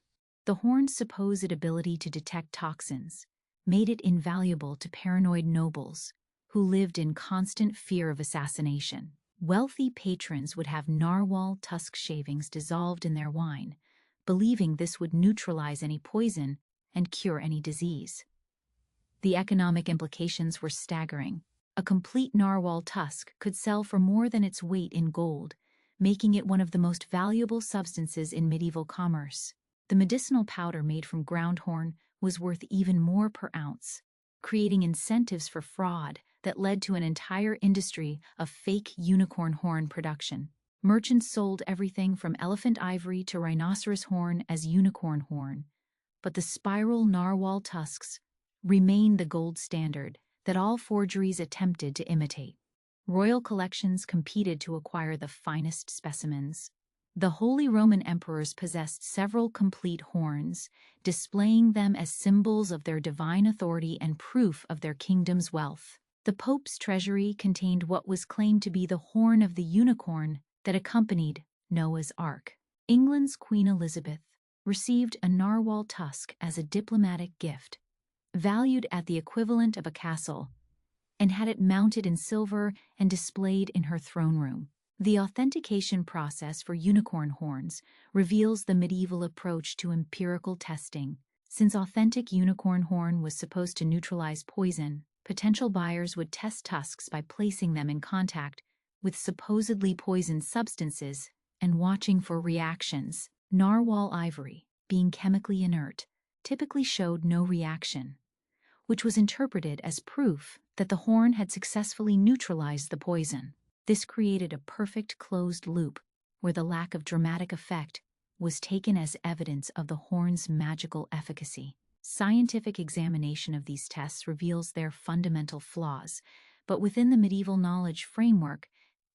The horn's supposed ability to detect toxins made it invaluable to paranoid nobles who lived in constant fear of assassination. Wealthy patrons would have narwhal tusk shavings dissolved in their wine, believing this would neutralize any poison and cure any disease. The economic implications were staggering. A complete narwhal tusk could sell for more than its weight in gold, making it one of the most valuable substances in medieval commerce. The medicinal powder made from ground horn was worth even more per ounce, creating incentives for fraud that led to an entire industry of fake unicorn horn production. Merchants sold everything from elephant ivory to rhinoceros horn as unicorn horn, but the spiral narwhal tusks remained the gold standard that all forgeries attempted to imitate. Royal collections competed to acquire the finest specimens. The Holy Roman emperors possessed several complete horns, displaying them as symbols of their divine authority and proof of their kingdom's wealth. The Pope's treasury contained what was claimed to be the horn of the unicorn that accompanied Noah's Ark. England's Queen Elizabeth received a narwhal tusk as a diplomatic gift, valued at the equivalent of a castle, and had it mounted in silver and displayed in her throne room. The authentication process for unicorn horns reveals the medieval approach to empirical testing. Since authentic unicorn horn was supposed to neutralize poison, potential buyers would test tusks by placing them in contact with supposedly poisoned substances and watching for reactions. Narwhal ivory, being chemically inert, typically showed no reaction, which was interpreted as proof that the horn had successfully neutralized the poison. This created a perfect closed loop where the lack of dramatic effect was taken as evidence of the horn's magical efficacy. Scientific examination of these tests reveals their fundamental flaws, but within the medieval knowledge framework,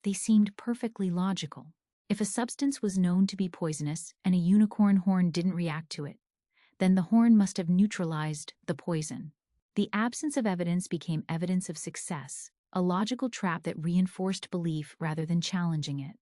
they seemed perfectly logical. If a substance was known to be poisonous and a unicorn horn didn't react to it, then the horn must have neutralized the poison. The absence of evidence became evidence of success, a logical trap that reinforced belief rather than challenging it.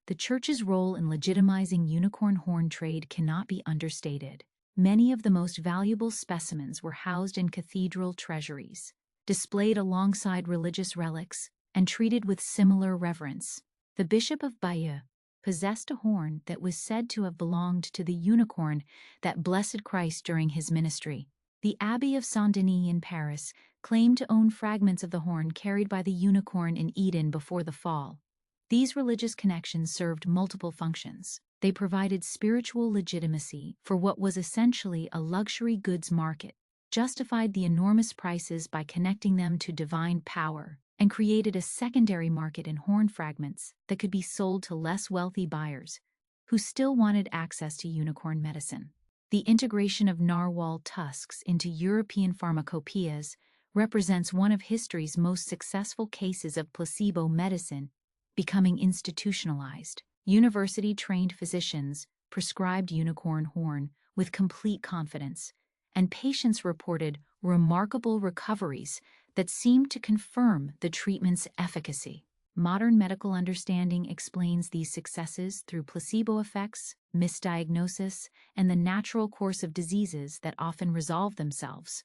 The Church's role in legitimizing unicorn horn trade cannot be understated. Many of the most valuable specimens were housed in cathedral treasuries, displayed alongside religious relics, and treated with similar reverence. The Bishop of Bayeux possessed a horn that was said to have belonged to the unicorn that blessed Christ during his ministry. The Abbey of Saint-Denis in Paris claimed to own fragments of the horn carried by the unicorn in Eden before the fall. These religious connections served multiple functions. They provided spiritual legitimacy for what was essentially a luxury goods market, justified the enormous prices by connecting them to divine power, and created a secondary market in horn fragments that could be sold to less wealthy buyers who still wanted access to unicorn medicine. The integration of narwhal tusks into European pharmacopoeias represents one of history's most successful cases of placebo medicine becoming institutionalized. University-trained physicians prescribed unicorn horn with complete confidence, and patients reported remarkable recoveries that seemed to confirm the treatment's efficacy. Modern medical understanding explains these successes through placebo effects, misdiagnosis, and the natural course of diseases that often resolve themselves.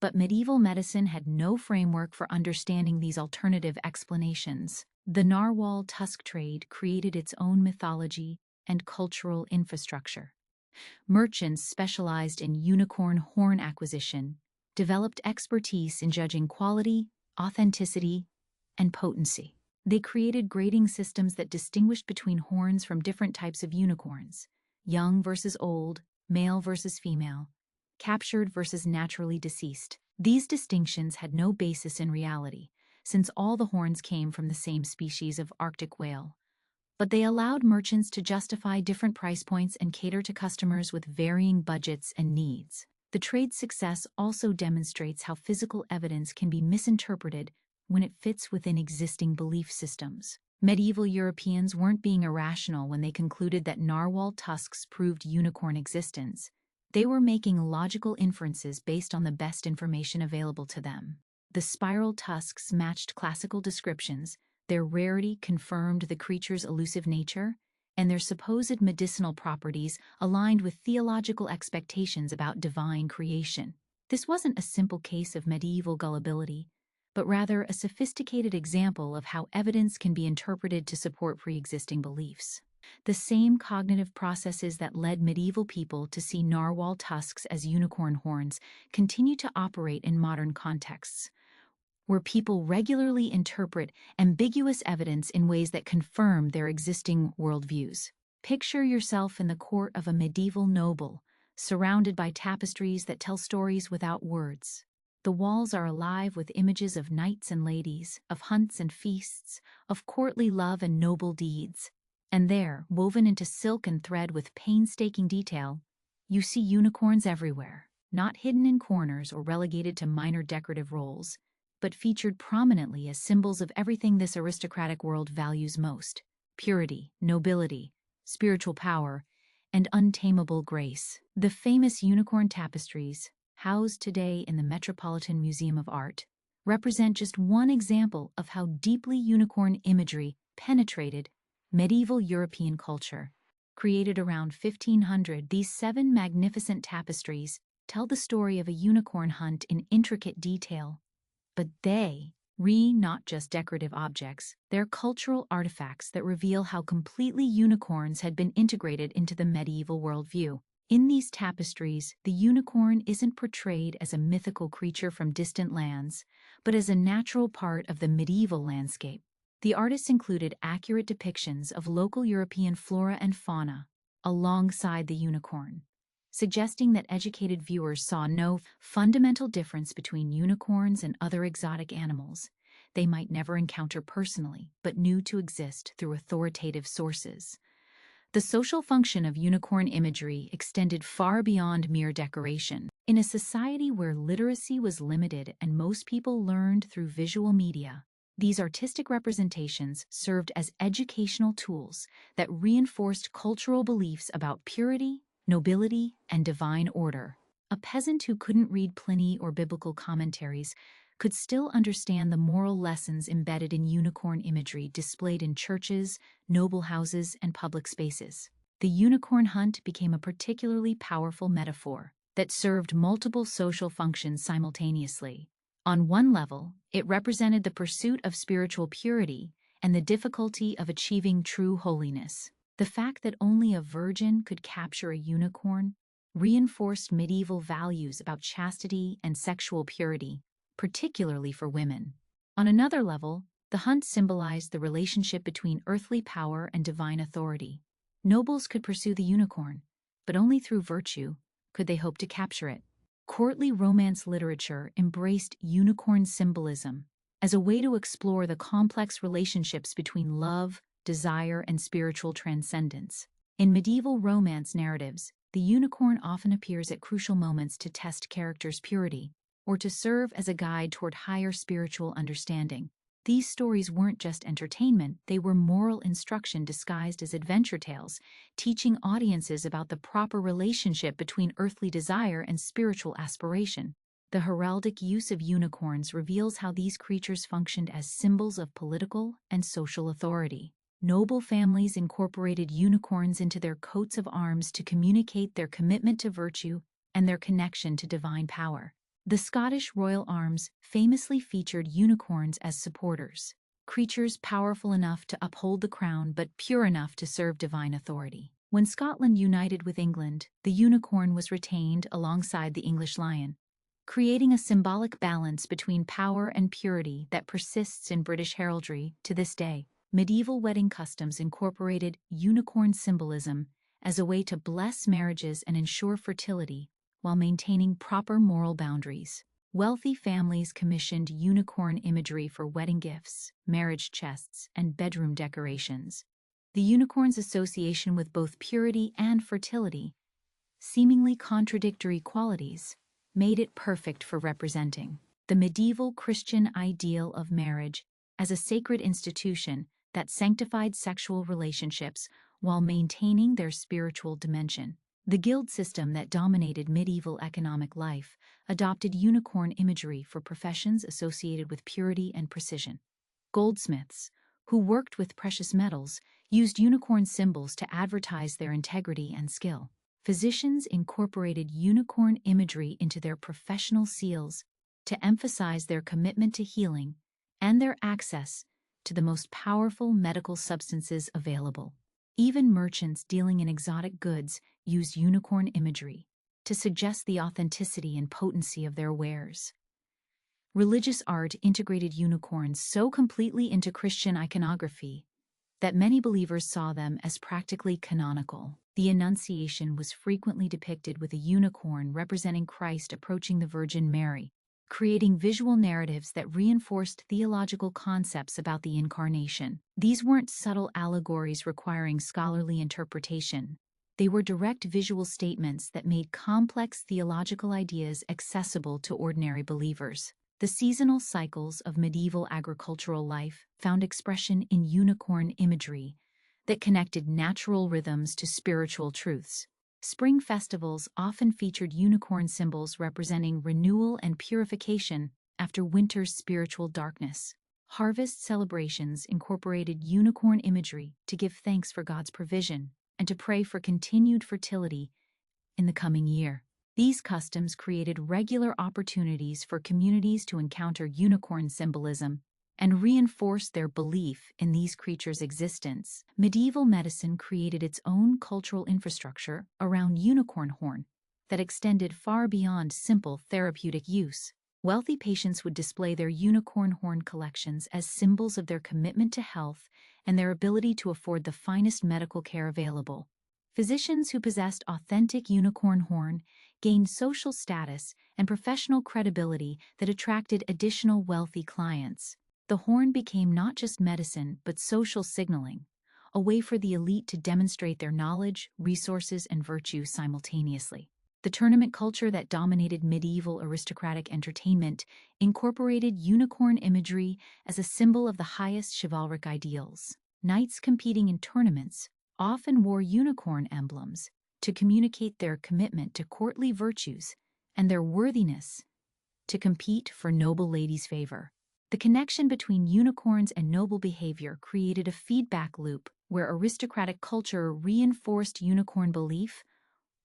But medieval medicine had no framework for understanding these alternative explanations. The Narwhal tusk trade created its own mythology and cultural infrastructure. Merchants specialized in unicorn horn acquisition, developed expertise in judging quality, authenticity, and potency. They created grading systems that distinguished between horns from different types of unicorns: young versus old, male versus female, captured versus naturally deceased. These distinctions had no basis in reality, since all the horns came from the same species of Arctic whale. But they allowed merchants to justify different price points and cater to customers with varying budgets and needs. The trade's success also demonstrates how physical evidence can be misinterpreted when it fits within existing belief systems. Medieval Europeans weren't being irrational when they concluded that narwhal tusks proved unicorn existence. They were making logical inferences based on the best information available to them. The spiral tusks matched classical descriptions, their rarity confirmed the creature's elusive nature, and their supposed medicinal properties aligned with theological expectations about divine creation. This wasn't a simple case of medieval gullibility, but rather a sophisticated example of how evidence can be interpreted to support pre-existing beliefs. The same cognitive processes that led medieval people to see narwhal tusks as unicorn horns continue to operate in modern contexts, where people regularly interpret ambiguous evidence in ways that confirm their existing worldviews. Picture yourself in the court of a medieval noble, surrounded by tapestries that tell stories without words. The walls are alive with images of knights and ladies, of hunts and feasts, of courtly love and noble deeds. And there, woven into silk and thread with painstaking detail, you see unicorns everywhere, not hidden in corners or relegated to minor decorative roles, but featured prominently as symbols of everything this aristocratic world values most: purity, nobility, spiritual power, and untamable grace. The famous unicorn tapestries, housed today in the Metropolitan Museum of Art, represent just one example of how deeply unicorn imagery penetrated medieval European culture. Created around 1500, these 7 magnificent tapestries tell the story of a unicorn hunt in intricate detail. But they not just decorative objects, they're cultural artifacts that reveal how completely unicorns had been integrated into the medieval worldview. In these tapestries, the unicorn isn't portrayed as a mythical creature from distant lands, but as a natural part of the medieval landscape. The artists included accurate depictions of local European flora and fauna alongside the unicorn, suggesting that educated viewers saw no fundamental difference between unicorns and other exotic animals they might never encounter personally, but knew to exist through authoritative sources. The social function of unicorn imagery extended far beyond mere decoration. In a society where literacy was limited and most people learned through visual media, these artistic representations served as educational tools that reinforced cultural beliefs about purity, nobility, and divine order. A peasant who couldn't read Pliny or biblical commentaries could still understand the moral lessons embedded in unicorn imagery displayed in churches, noble houses, and public spaces. The unicorn hunt became a particularly powerful metaphor that served multiple social functions simultaneously. On one level, it represented the pursuit of spiritual purity and the difficulty of achieving true holiness. The fact that only a virgin could capture a unicorn reinforced medieval values about chastity and sexual purity, particularly for women. On another level, the hunt symbolized the relationship between earthly power and divine authority. Nobles could pursue the unicorn, but only through virtue could they hope to capture it. Courtly romance literature embraced unicorn symbolism as a way to explore the complex relationships between love, desire, and spiritual transcendence. In medieval romance narratives, the unicorn often appears at crucial moments to test characters' purity, or to serve as a guide toward higher spiritual understanding. These stories weren't just entertainment, they were moral instruction disguised as adventure tales, teaching audiences about the proper relationship between earthly desire and spiritual aspiration. The heraldic use of unicorns reveals how these creatures functioned as symbols of political and social authority. Noble families incorporated unicorns into their coats of arms to communicate their commitment to virtue and their connection to divine power. The Scottish royal arms famously featured unicorns as supporters, creatures powerful enough to uphold the crown but pure enough to serve divine authority. When Scotland united with England, the unicorn was retained alongside the English lion, creating a symbolic balance between power and purity that persists in British heraldry to this day. Medieval wedding customs incorporated unicorn symbolism as a way to bless marriages and ensure fertility while maintaining proper moral boundaries. Wealthy families commissioned unicorn imagery for wedding gifts, marriage chests, and bedroom decorations. The unicorn's association with both purity and fertility, seemingly contradictory qualities, made it perfect for representing the medieval Christian ideal of marriage as a sacred institution that sanctified sexual relationships while maintaining their spiritual dimension. The guild system that dominated medieval economic life adopted unicorn imagery for professions associated with purity and precision. Goldsmiths, who worked with precious metals, used unicorn symbols to advertise their integrity and skill. Physicians incorporated unicorn imagery into their professional seals to emphasize their commitment to healing and their access to the most powerful medical substances available. Even merchants dealing in exotic goods used unicorn imagery to suggest the authenticity and potency of their wares. Religious art integrated unicorns so completely into Christian iconography that many believers saw them as practically canonical. The Annunciation was frequently depicted with a unicorn representing Christ approaching the Virgin Mary, creating visual narratives that reinforced theological concepts about the Incarnation. These weren't subtle allegories requiring scholarly interpretation. They were direct visual statements that made complex theological ideas accessible to ordinary believers. The seasonal cycles of medieval agricultural life found expression in unicorn imagery that connected natural rhythms to spiritual truths. Spring festivals often featured unicorn symbols representing renewal and purification after winter's spiritual darkness. Harvest celebrations incorporated unicorn imagery to give thanks for God's provision and to pray for continued fertility in the coming year. These customs created regular opportunities for communities to encounter unicorn symbolism and reinforce their belief in these creatures' existence. Medieval medicine created its own cultural infrastructure around unicorn horn that extended far beyond simple therapeutic use. Wealthy patients would display their unicorn horn collections as symbols of their commitment to health and their ability to afford the finest medical care available. Physicians who possessed authentic unicorn horn gained social status and professional credibility that attracted additional wealthy clients. The horn became not just medicine but social signaling, a way for the elite to demonstrate their knowledge, resources, and virtue simultaneously. The tournament culture that dominated medieval aristocratic entertainment incorporated unicorn imagery as a symbol of the highest chivalric ideals. Knights competing in tournaments often wore unicorn emblems to communicate their commitment to courtly virtues and their worthiness to compete for noble ladies' favor. The connection between unicorns and noble behavior created a feedback loop where aristocratic culture reinforced unicorn belief,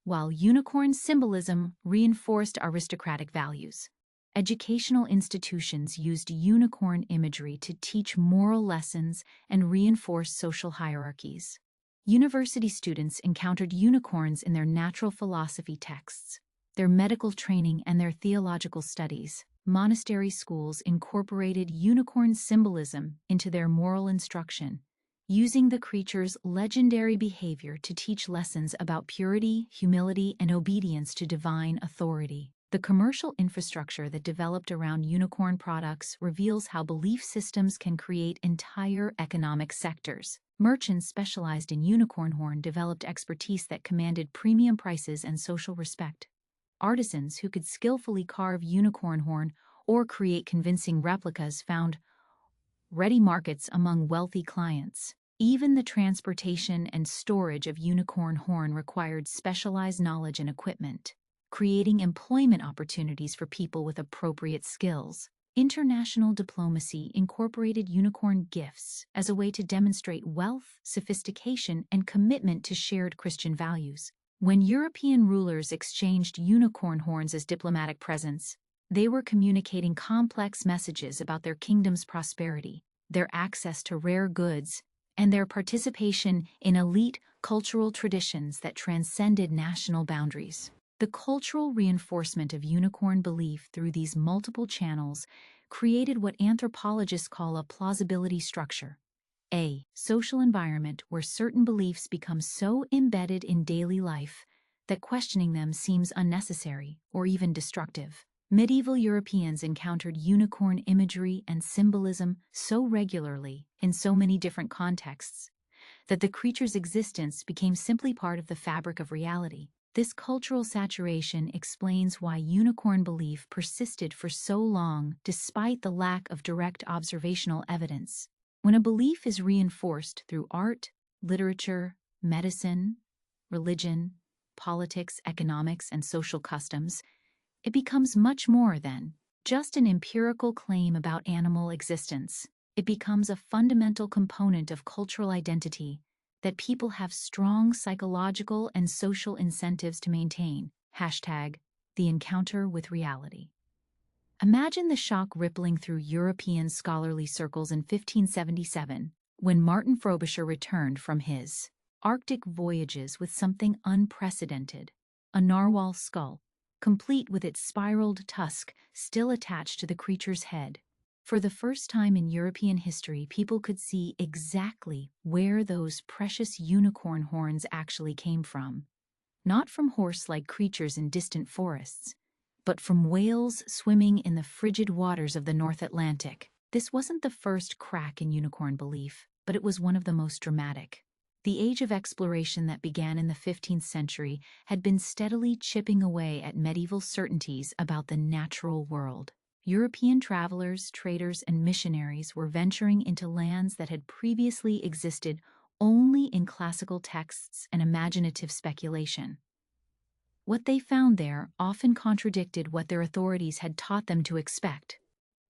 while unicorn symbolism reinforced aristocratic values. Educational institutions used unicorn imagery to teach moral lessons and reinforce social hierarchies. University students encountered unicorns in their natural philosophy texts, their medical training, and their theological studies. Monastery schools incorporated unicorn symbolism into their moral instruction, using the creature's legendary behavior to teach lessons about purity, humility, and obedience to divine authority. The commercial infrastructure that developed around unicorn products reveals how belief systems can create entire economic sectors. Merchants specialized in unicorn horn developed expertise that commanded premium prices and social respect. Artisans who could skillfully carve unicorn horn or create convincing replicas found ready markets among wealthy clients. Even the transportation and storage of unicorn horn required specialized knowledge and equipment. creating employment opportunities for people with appropriate skills. International diplomacy incorporated unicorn gifts as a way to demonstrate wealth, sophistication, and commitment to shared Christian values. When European rulers exchanged unicorn horns as diplomatic presents, they were communicating complex messages about their kingdom's prosperity, their access to rare goods, and their participation in elite cultural traditions that transcended national boundaries. The cultural reinforcement of unicorn belief through these multiple channels created what anthropologists call a plausibility structure, a social environment where certain beliefs become so embedded in daily life that questioning them seems unnecessary or even destructive. Medieval Europeans encountered unicorn imagery and symbolism so regularly in so many different contexts that the creature's existence became simply part of the fabric of reality. This cultural saturation explains why unicorn belief persisted for so long despite the lack of direct observational evidence. When a belief is reinforced through art, literature, medicine, religion, politics, economics, and social customs, it becomes much more than just an empirical claim about animal existence. It becomes a fundamental component of cultural identity that people have strong psychological and social incentives to maintain. Hashtag the encounter with reality. Imagine the shock rippling through European scholarly circles in 1577 when Martin Frobisher returned from his Arctic voyages with something unprecedented, a narwhal skull, complete with its spiraled tusk still attached to the creature's head. For the first time in European history, people could see exactly where those precious unicorn horns actually came from. Not from horse-like creatures in distant forests, but from whales swimming in the frigid waters of the North Atlantic. This wasn't the first crack in unicorn belief, but it was one of the most dramatic. The age of exploration that began in the 15th century had been steadily chipping away at medieval certainties about the natural world. European travelers, traders, and missionaries were venturing into lands that had previously existed only in classical texts and imaginative speculation. What they found there often contradicted what their authorities had taught them to expect.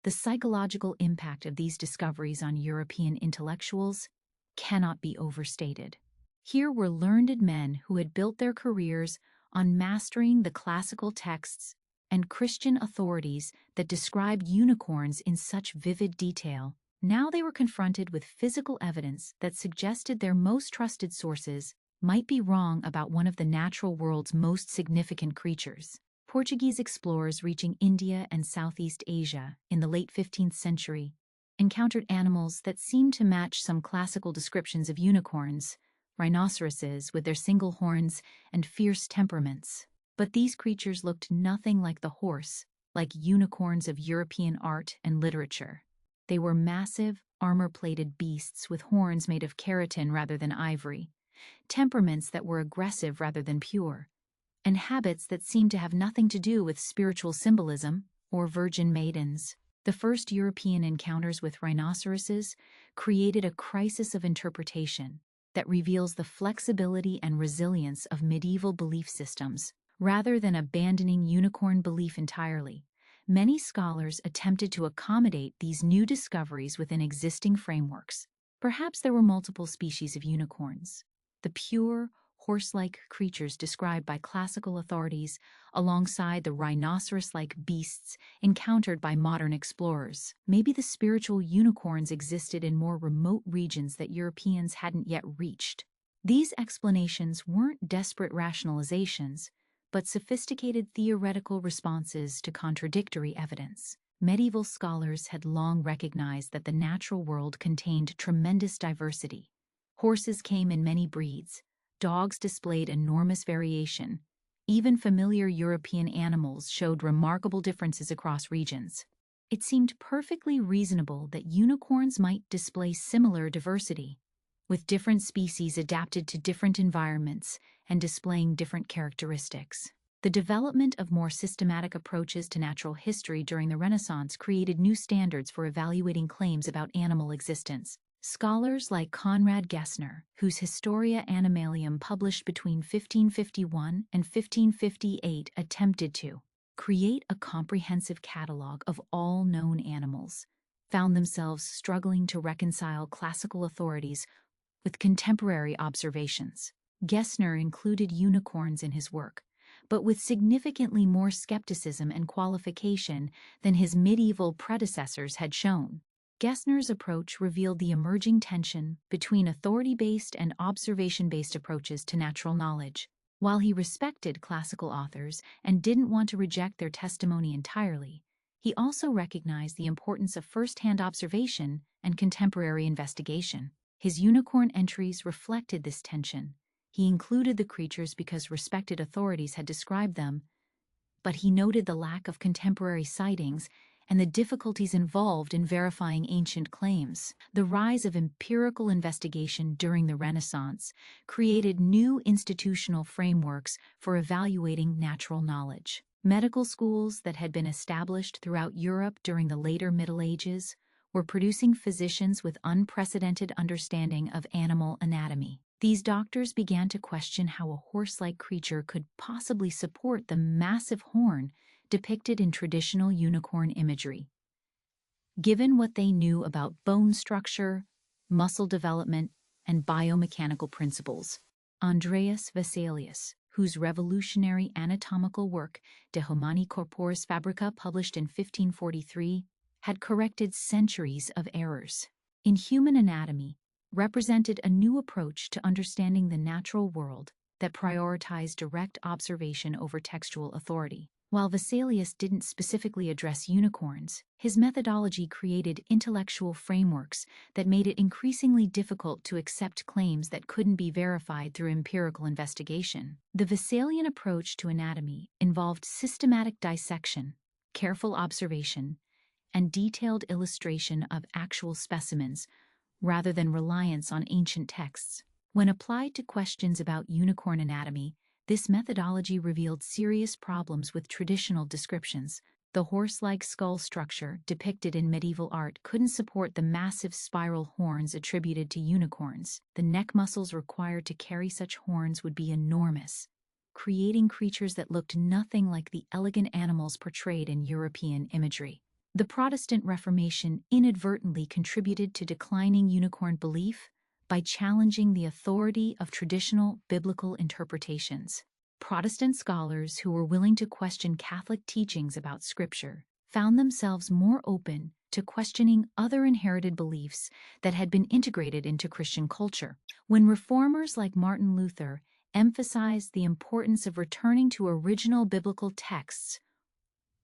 The psychological impact of these discoveries on European intellectuals cannot be overstated. Here were learned men who had built their careers on mastering the classical texts and Christian authorities that described unicorns in such vivid detail. Now they were confronted with physical evidence that suggested their most trusted sources might be wrong about one of the natural world's most significant creatures. Portuguese explorers reaching India and Southeast Asia in the late 15th century encountered animals that seemed to match some classical descriptions of unicorns, rhinoceroses with their single horns and fierce temperaments. But these creatures looked nothing like the horse, like unicorns of European art and literature. They were massive, armor-plated beasts with horns made of keratin rather than ivory, temperaments that were aggressive rather than pure, and habits that seemed to have nothing to do with spiritual symbolism or virgin maidens. The first European encounters with rhinoceroses created a crisis of interpretation that reveals the flexibility and resilience of medieval belief systems. Rather than abandoning unicorn belief entirely, many scholars attempted to accommodate these new discoveries within existing frameworks. Perhaps there were multiple species of unicorns, the pure, horse-like creatures described by classical authorities alongside the rhinoceros-like beasts encountered by modern explorers. Maybe the spiritual unicorns existed in more remote regions that Europeans hadn't yet reached. These explanations weren't desperate rationalizations, but sophisticated theoretical responses to contradictory evidence. Medieval scholars had long recognized that the natural world contained tremendous diversity. Horses came in many breeds, dogs displayed enormous variation, even familiar European animals showed remarkable differences across regions. It seemed perfectly reasonable that unicorns might display similar diversity, with different species adapted to different environments and displaying different characteristics. The development of more systematic approaches to natural history during the Renaissance created new standards for evaluating claims about animal existence. Scholars like Conrad Gessner, whose Historia Animalium published between 1551 and 1558 attempted to create a comprehensive catalog of all known animals, found themselves struggling to reconcile classical authorities with contemporary observations. Gessner included unicorns in his work, but with significantly more skepticism and qualification than his medieval predecessors had shown. Gessner's approach revealed the emerging tension between authority-based and observation-based approaches to natural knowledge. While he respected classical authors and didn't want to reject their testimony entirely, he also recognized the importance of first-hand observation and contemporary investigation. His unicorn entries reflected this tension. He included the creatures because respected authorities had described them, but he noted the lack of contemporary sightings and the difficulties involved in verifying ancient claims. The rise of empirical investigation during the Renaissance created new institutional frameworks for evaluating natural knowledge. Medical schools that had been established throughout Europe during the later Middle Ages were producing physicians with unprecedented understanding of animal anatomy. These doctors began to question how a horse-like creature could possibly support the massive horn depicted in traditional unicorn imagery. Given what they knew about bone structure, muscle development, and biomechanical principles, Andreas Vesalius, whose revolutionary anatomical work De Humani Corporis Fabrica published in 1543, had corrected centuries of errors in human anatomy, represented a new approach to understanding the natural world that prioritized direct observation over textual authority. While Vesalius didn't specifically address unicorns, his methodology created intellectual frameworks that made it increasingly difficult to accept claims that couldn't be verified through empirical investigation. The Vesalian approach to anatomy involved systematic dissection, careful observation, and detailed illustration of actual specimens, rather than reliance on ancient texts. When applied to questions about unicorn anatomy, this methodology revealed serious problems with traditional descriptions. The horse-like skull structure depicted in medieval art couldn't support the massive spiral horns attributed to unicorns. The neck muscles required to carry such horns would be enormous, creating creatures that looked nothing like the elegant animals portrayed in European imagery. The Protestant Reformation inadvertently contributed to declining unicorn belief by challenging the authority of traditional biblical interpretations. Protestant scholars who were willing to question Catholic teachings about Scripture found themselves more open to questioning other inherited beliefs that had been integrated into Christian culture. When reformers like Martin Luther emphasized the importance of returning to original biblical texts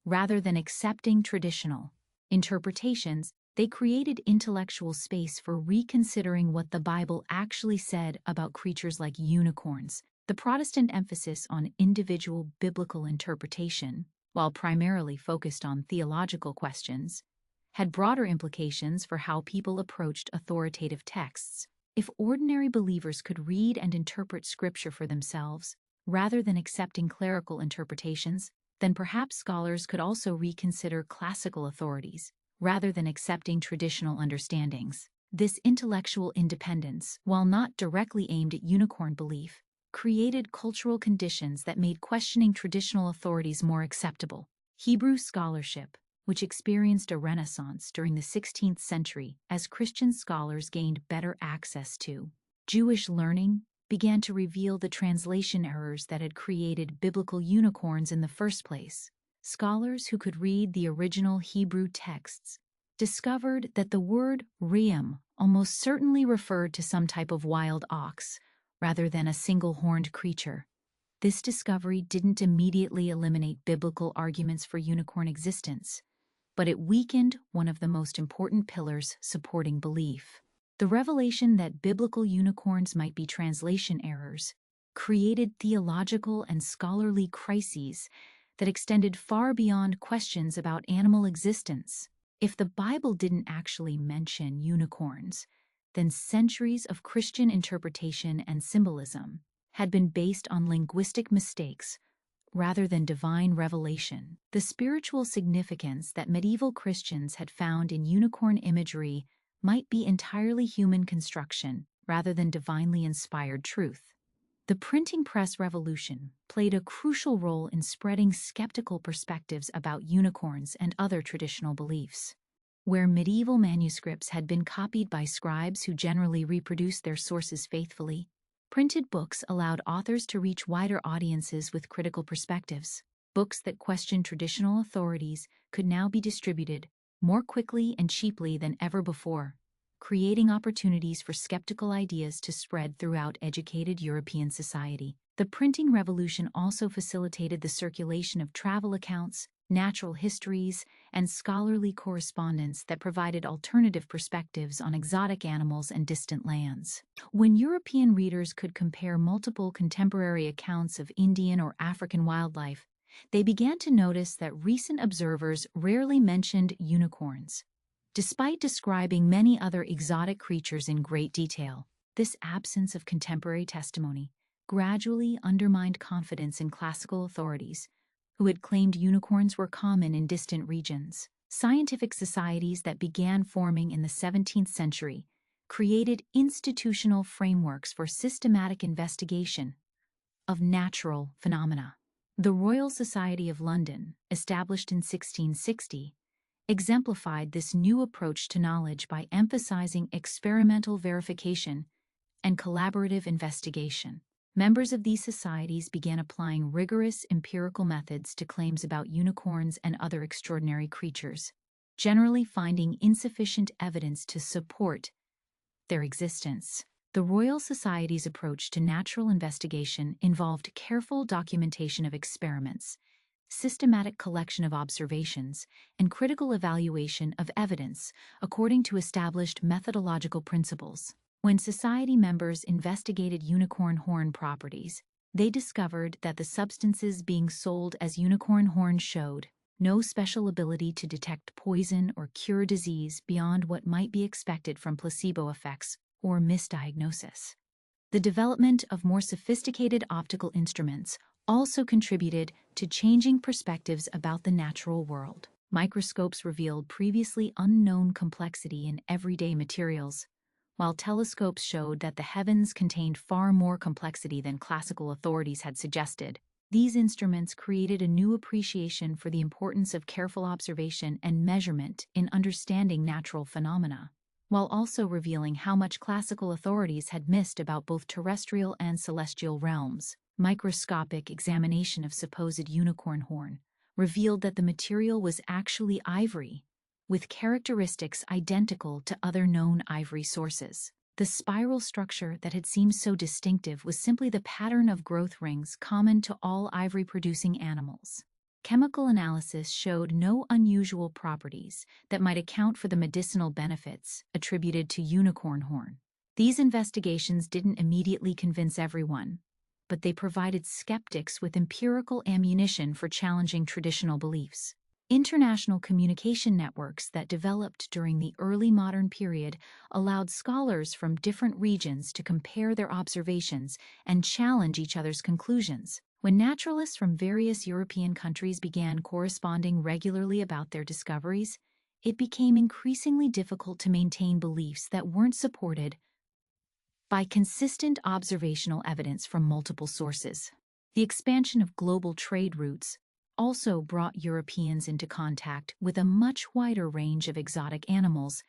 rather than accepting traditional interpretations, they created intellectual space for reconsidering what the Bible actually said about creatures like unicorns. The Protestant emphasis on individual biblical interpretation, while primarily focused on theological questions, had broader implications for how people approached authoritative texts. If ordinary believers could read and interpret Scripture for themselves, rather than accepting clerical interpretations, then perhaps scholars could also reconsider classical authorities, rather than accepting traditional understandings. This intellectual independence, while not directly aimed at unicorn belief, created cultural conditions that made questioning traditional authorities more acceptable. Hebrew scholarship, which experienced a renaissance during the 16th century as Christian scholars gained better access to Jewish learning, began to reveal the translation errors that had created biblical unicorns in the first place. Scholars who could read the original Hebrew texts discovered that the word reem almost certainly referred to some type of wild ox, rather than a single-horned creature. This discovery didn't immediately eliminate biblical arguments for unicorn existence, but it weakened one of the most important pillars supporting belief. The revelation that biblical unicorns might be translation errors created theological and scholarly crises that extended far beyond questions about animal existence. If the Bible didn't actually mention unicorns, then centuries of Christian interpretation and symbolism had been based on linguistic mistakes rather than divine revelation. The spiritual significance that medieval Christians had found in unicorn imagery might be entirely human construction rather than divinely inspired truth. The printing press revolution played a crucial role in spreading skeptical perspectives about unicorns and other traditional beliefs. Where medieval manuscripts had been copied by scribes who generally reproduced their sources faithfully, printed books allowed authors to reach wider audiences with critical perspectives. Books that questioned traditional authorities could now be distributed more quickly and cheaply than ever before, creating opportunities for skeptical ideas to spread throughout educated European society. The printing revolution also facilitated the circulation of travel accounts, natural histories, and scholarly correspondence that provided alternative perspectives on exotic animals and distant lands. When European readers could compare multiple contemporary accounts of Indian or African wildlife, they began to notice that recent observers rarely mentioned unicorns. Despite describing many other exotic creatures in great detail, this absence of contemporary testimony gradually undermined confidence in classical authorities who had claimed unicorns were common in distant regions. Scientific societies that began forming in the 17th century created institutional frameworks for systematic investigation of natural phenomena. The Royal Society of London, established in 1660, exemplified this new approach to knowledge by emphasizing experimental verification and collaborative investigation. Members of these societies began applying rigorous empirical methods to claims about unicorns and other extraordinary creatures, generally finding insufficient evidence to support their existence. The Royal Society's approach to natural investigation involved careful documentation of experiments, systematic collection of observations, and critical evaluation of evidence according to established methodological principles. When society members investigated unicorn horn properties, they discovered that the substances being sold as unicorn horn showed no special ability to detect poison or cure disease beyond what might be expected from placebo effects or misdiagnosis. The development of more sophisticated optical instruments also contributed to changing perspectives about the natural world. Microscopes revealed previously unknown complexity in everyday materials, while telescopes showed that the heavens contained far more complexity than classical authorities had suggested. These instruments created a new appreciation for the importance of careful observation and measurement in understanding natural phenomena, while also revealing how much classical authorities had missed about both terrestrial and celestial realms. Microscopic examination of supposed unicorn horn revealed that the material was actually ivory, with characteristics identical to other known ivory sources. The spiral structure that had seemed so distinctive was simply the pattern of growth rings common to all ivory-producing animals. Chemical analysis showed no unusual properties that might account for the medicinal benefits attributed to unicorn horn. These investigations didn't immediately convince everyone, but they provided skeptics with empirical ammunition for challenging traditional beliefs. International communication networks that developed during the early modern period allowed scholars from different regions to compare their observations and challenge each other's conclusions. When naturalists from various European countries began corresponding regularly about their discoveries, it became increasingly difficult to maintain beliefs that weren't supported by consistent observational evidence from multiple sources. The expansion of global trade routes also brought Europeans into contact with a much wider range of exotic animals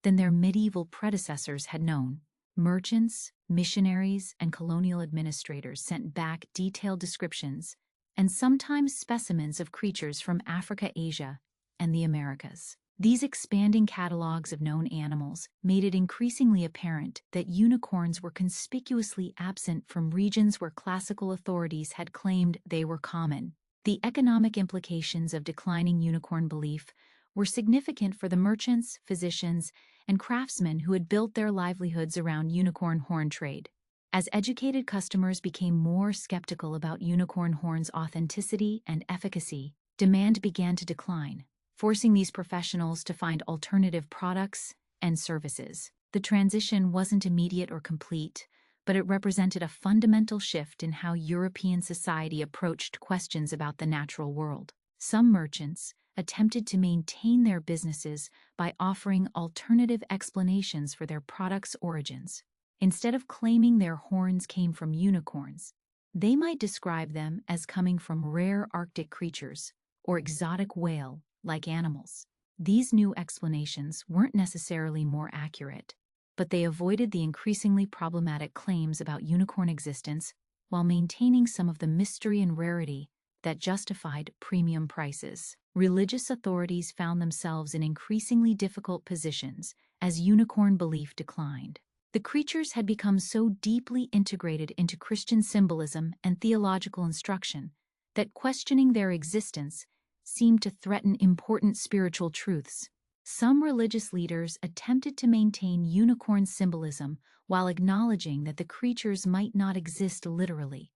than their medieval predecessors had known. Merchants, missionaries, and colonial administrators sent back detailed descriptions and sometimes specimens of creatures from Africa, Asia, and the Americas. These expanding catalogs of known animals made it increasingly apparent that unicorns were conspicuously absent from regions where classical authorities had claimed they were common. The economic implications of declining unicorn belief were significant for the merchants, physicians, and craftsmen who had built their livelihoods around unicorn horn trade. As educated customers became more skeptical about unicorn horn's authenticity and efficacy, demand began to decline, forcing these professionals to find alternative products and services. The transition wasn't immediate or complete, but it represented a fundamental shift in how European society approached questions about the natural world. Some merchants attempted to maintain their businesses by offering alternative explanations for their products' origins. Instead of claiming their horns came from unicorns, they might describe them as coming from rare Arctic creatures or exotic whale-like animals. These new explanations weren't necessarily more accurate, but they avoided the increasingly problematic claims about unicorn existence while maintaining some of the mystery and rarity that justified premium prices. Religious authorities found themselves in increasingly difficult positions as unicorn belief declined. The creatures had become so deeply integrated into Christian symbolism and theological instruction that questioning their existence seemed to threaten important spiritual truths. Some religious leaders attempted to maintain unicorn symbolism while acknowledging that the creatures might not exist literally,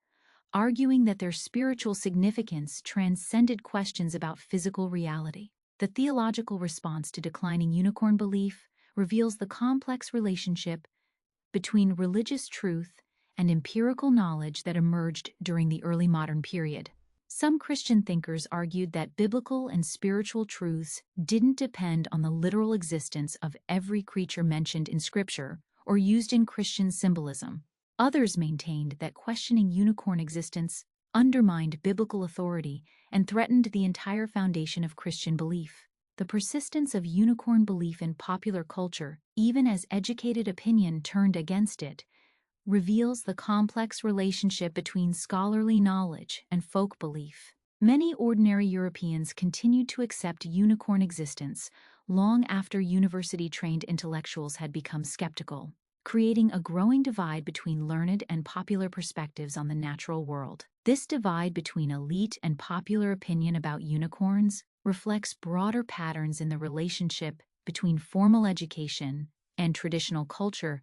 arguing that their spiritual significance transcended questions about physical reality. The theological response to declining unicorn belief reveals the complex relationship between religious truth and empirical knowledge that emerged during the early modern period. Some Christian thinkers argued that biblical and spiritual truths didn't depend on the literal existence of every creature mentioned in Scripture or used in Christian symbolism. Others maintained that questioning unicorn existence undermined biblical authority and threatened the entire foundation of Christian belief. The persistence of unicorn belief in popular culture, even as educated opinion turned against it, reveals the complex relationship between scholarly knowledge and folk belief. Many ordinary Europeans continued to accept unicorn existence long after university-trained intellectuals had become skeptical, creating a growing divide between learned and popular perspectives on the natural world. This divide between elite and popular opinion about unicorns reflects broader patterns in the relationship between formal education and traditional culture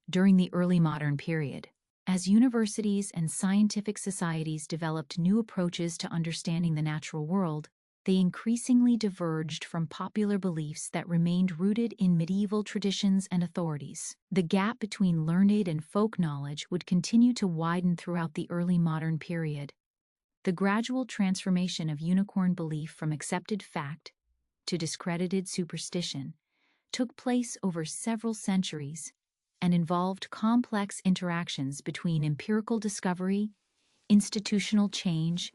during the early modern period. As universities and scientific societies developed new approaches to understanding the natural world, they increasingly diverged from popular beliefs that remained rooted in medieval traditions and authorities. The gap between learned and folk knowledge would continue to widen throughout the early modern period. The gradual transformation of unicorn belief from accepted fact to discredited superstition took place over several centuries and involved complex interactions between empirical discovery, institutional change,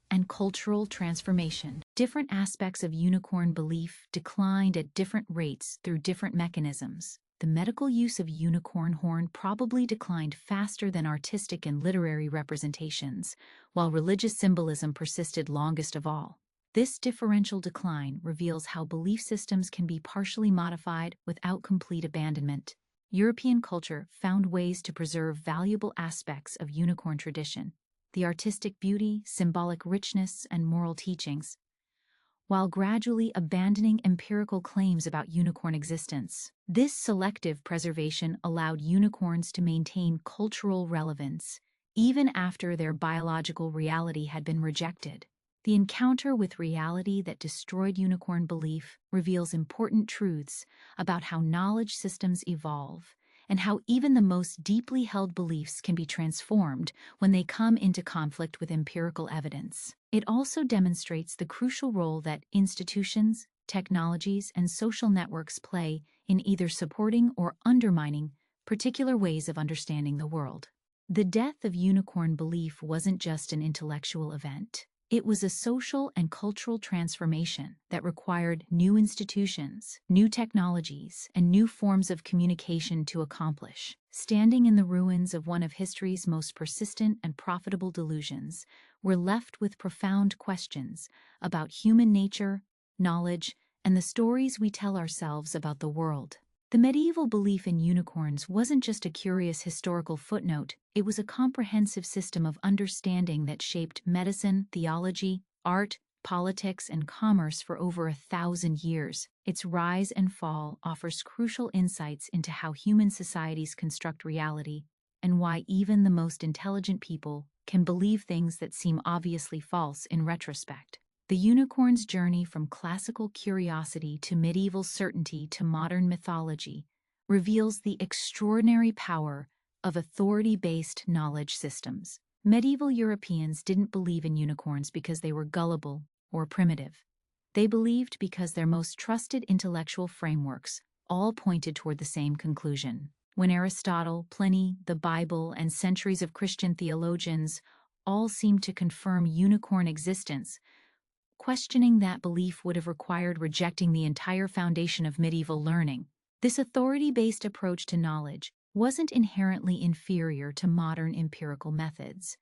and cultural transformation. Different aspects of unicorn belief declined at different rates through different mechanisms. The medical use of unicorn horn probably declined faster than artistic and literary representations, while religious symbolism persisted longest of all. This differential decline reveals how belief systems can be partially modified without complete abandonment. European culture found ways to preserve valuable aspects of unicorn tradition, the artistic beauty, symbolic richness, and moral teachings, while gradually abandoning empirical claims about unicorn existence. This selective preservation allowed unicorns to maintain cultural relevance, even after their biological reality had been rejected. The encounter with reality that destroyed unicorn belief reveals important truths about how knowledge systems evolve and how even the most deeply held beliefs can be transformed when they come into conflict with empirical evidence. It also demonstrates the crucial role that institutions, technologies, and social networks play in either supporting or undermining particular ways of understanding the world. The death of unicorn belief wasn't just an intellectual event. It was a social and cultural transformation that required new institutions, new technologies, and new forms of communication to accomplish. Standing in the ruins of one of history's most persistent and profitable delusions, we're left with profound questions about human nature, knowledge, and the stories we tell ourselves about the world. The medieval belief in unicorns wasn't just a curious historical footnote, it was a comprehensive system of understanding that shaped medicine, theology, art, politics, and commerce for over 1,000 years. Its rise and fall offers crucial insights into how human societies construct reality and why even the most intelligent people can believe things that seem obviously false in retrospect. The unicorn's journey from classical curiosity to medieval certainty to modern mythology reveals the extraordinary power of authority-based knowledge systems. Medieval Europeans didn't believe in unicorns because they were gullible or primitive. They believed because their most trusted intellectual frameworks all pointed toward the same conclusion. When Aristotle, Pliny, the Bible, and centuries of Christian theologians all seemed to confirm unicorn existence, questioning that belief would have required rejecting the entire foundation of medieval learning. This authority-based approach to knowledge wasn't inherently inferior to modern empirical methods.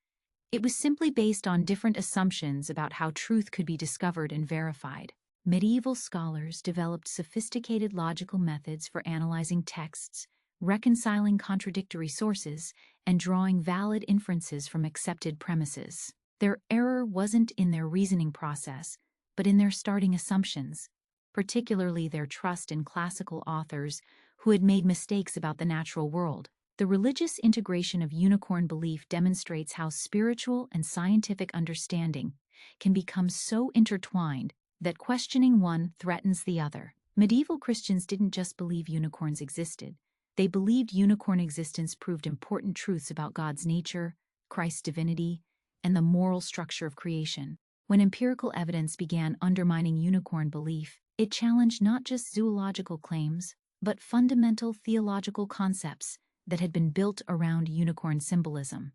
It was simply based on different assumptions about how truth could be discovered and verified. Medieval scholars developed sophisticated logical methods for analyzing texts, reconciling contradictory sources, and drawing valid inferences from accepted premises. Their error wasn't in their reasoning process, but in their starting assumptions, particularly their trust in classical authors who had made mistakes about the natural world. The religious integration of unicorn belief demonstrates how spiritual and scientific understanding can become so intertwined that questioning one threatens the other. Medieval Christians didn't just believe unicorns existed. They believed unicorn existence proved important truths about God's nature, Christ's divinity, and the moral structure of creation. When empirical evidence began undermining unicorn belief, it challenged not just zoological claims, but fundamental theological concepts that had been built around unicorn symbolism.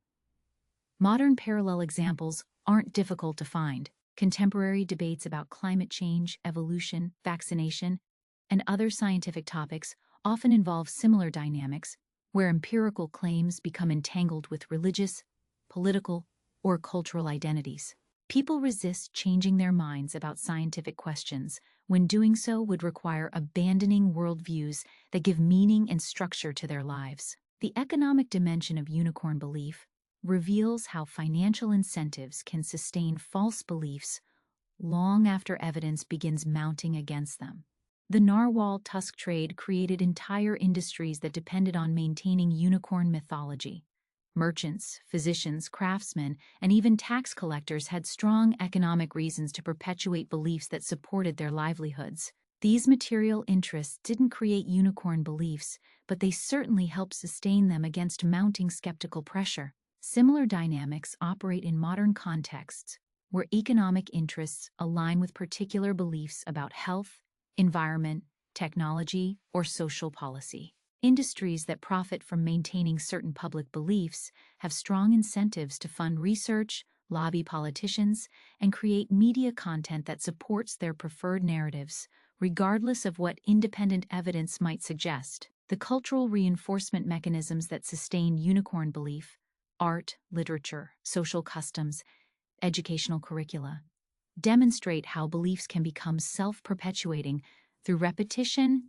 Modern parallel examples aren't difficult to find. Contemporary debates about climate change, evolution, vaccination, and other scientific topics often involve similar dynamics, where empirical claims become entangled with religious, political, or cultural identities. People resist changing their minds about scientific questions when doing so would require abandoning worldviews that give meaning and structure to their lives. The economic dimension of unicorn belief reveals how financial incentives can sustain false beliefs long after evidence begins mounting against them. The Narwhal tusk trade created entire industries that depended on maintaining unicorn mythology. Merchants, physicians, craftsmen, and even tax collectors had strong economic reasons to perpetuate beliefs that supported their livelihoods. These material interests didn't create unicorn beliefs, but they certainly helped sustain them against mounting skeptical pressure. Similar dynamics operate in modern contexts, where economic interests align with particular beliefs about health, environment, technology, or social policy. Industries that profit from maintaining certain public beliefs have strong incentives to fund research, lobby politicians, and create media content that supports their preferred narratives, regardless of what independent evidence might suggest. The cultural reinforcement mechanisms that sustain unicorn belief, art, literature, social customs, educational curricula, demonstrate how beliefs can become self-perpetuating through repetition.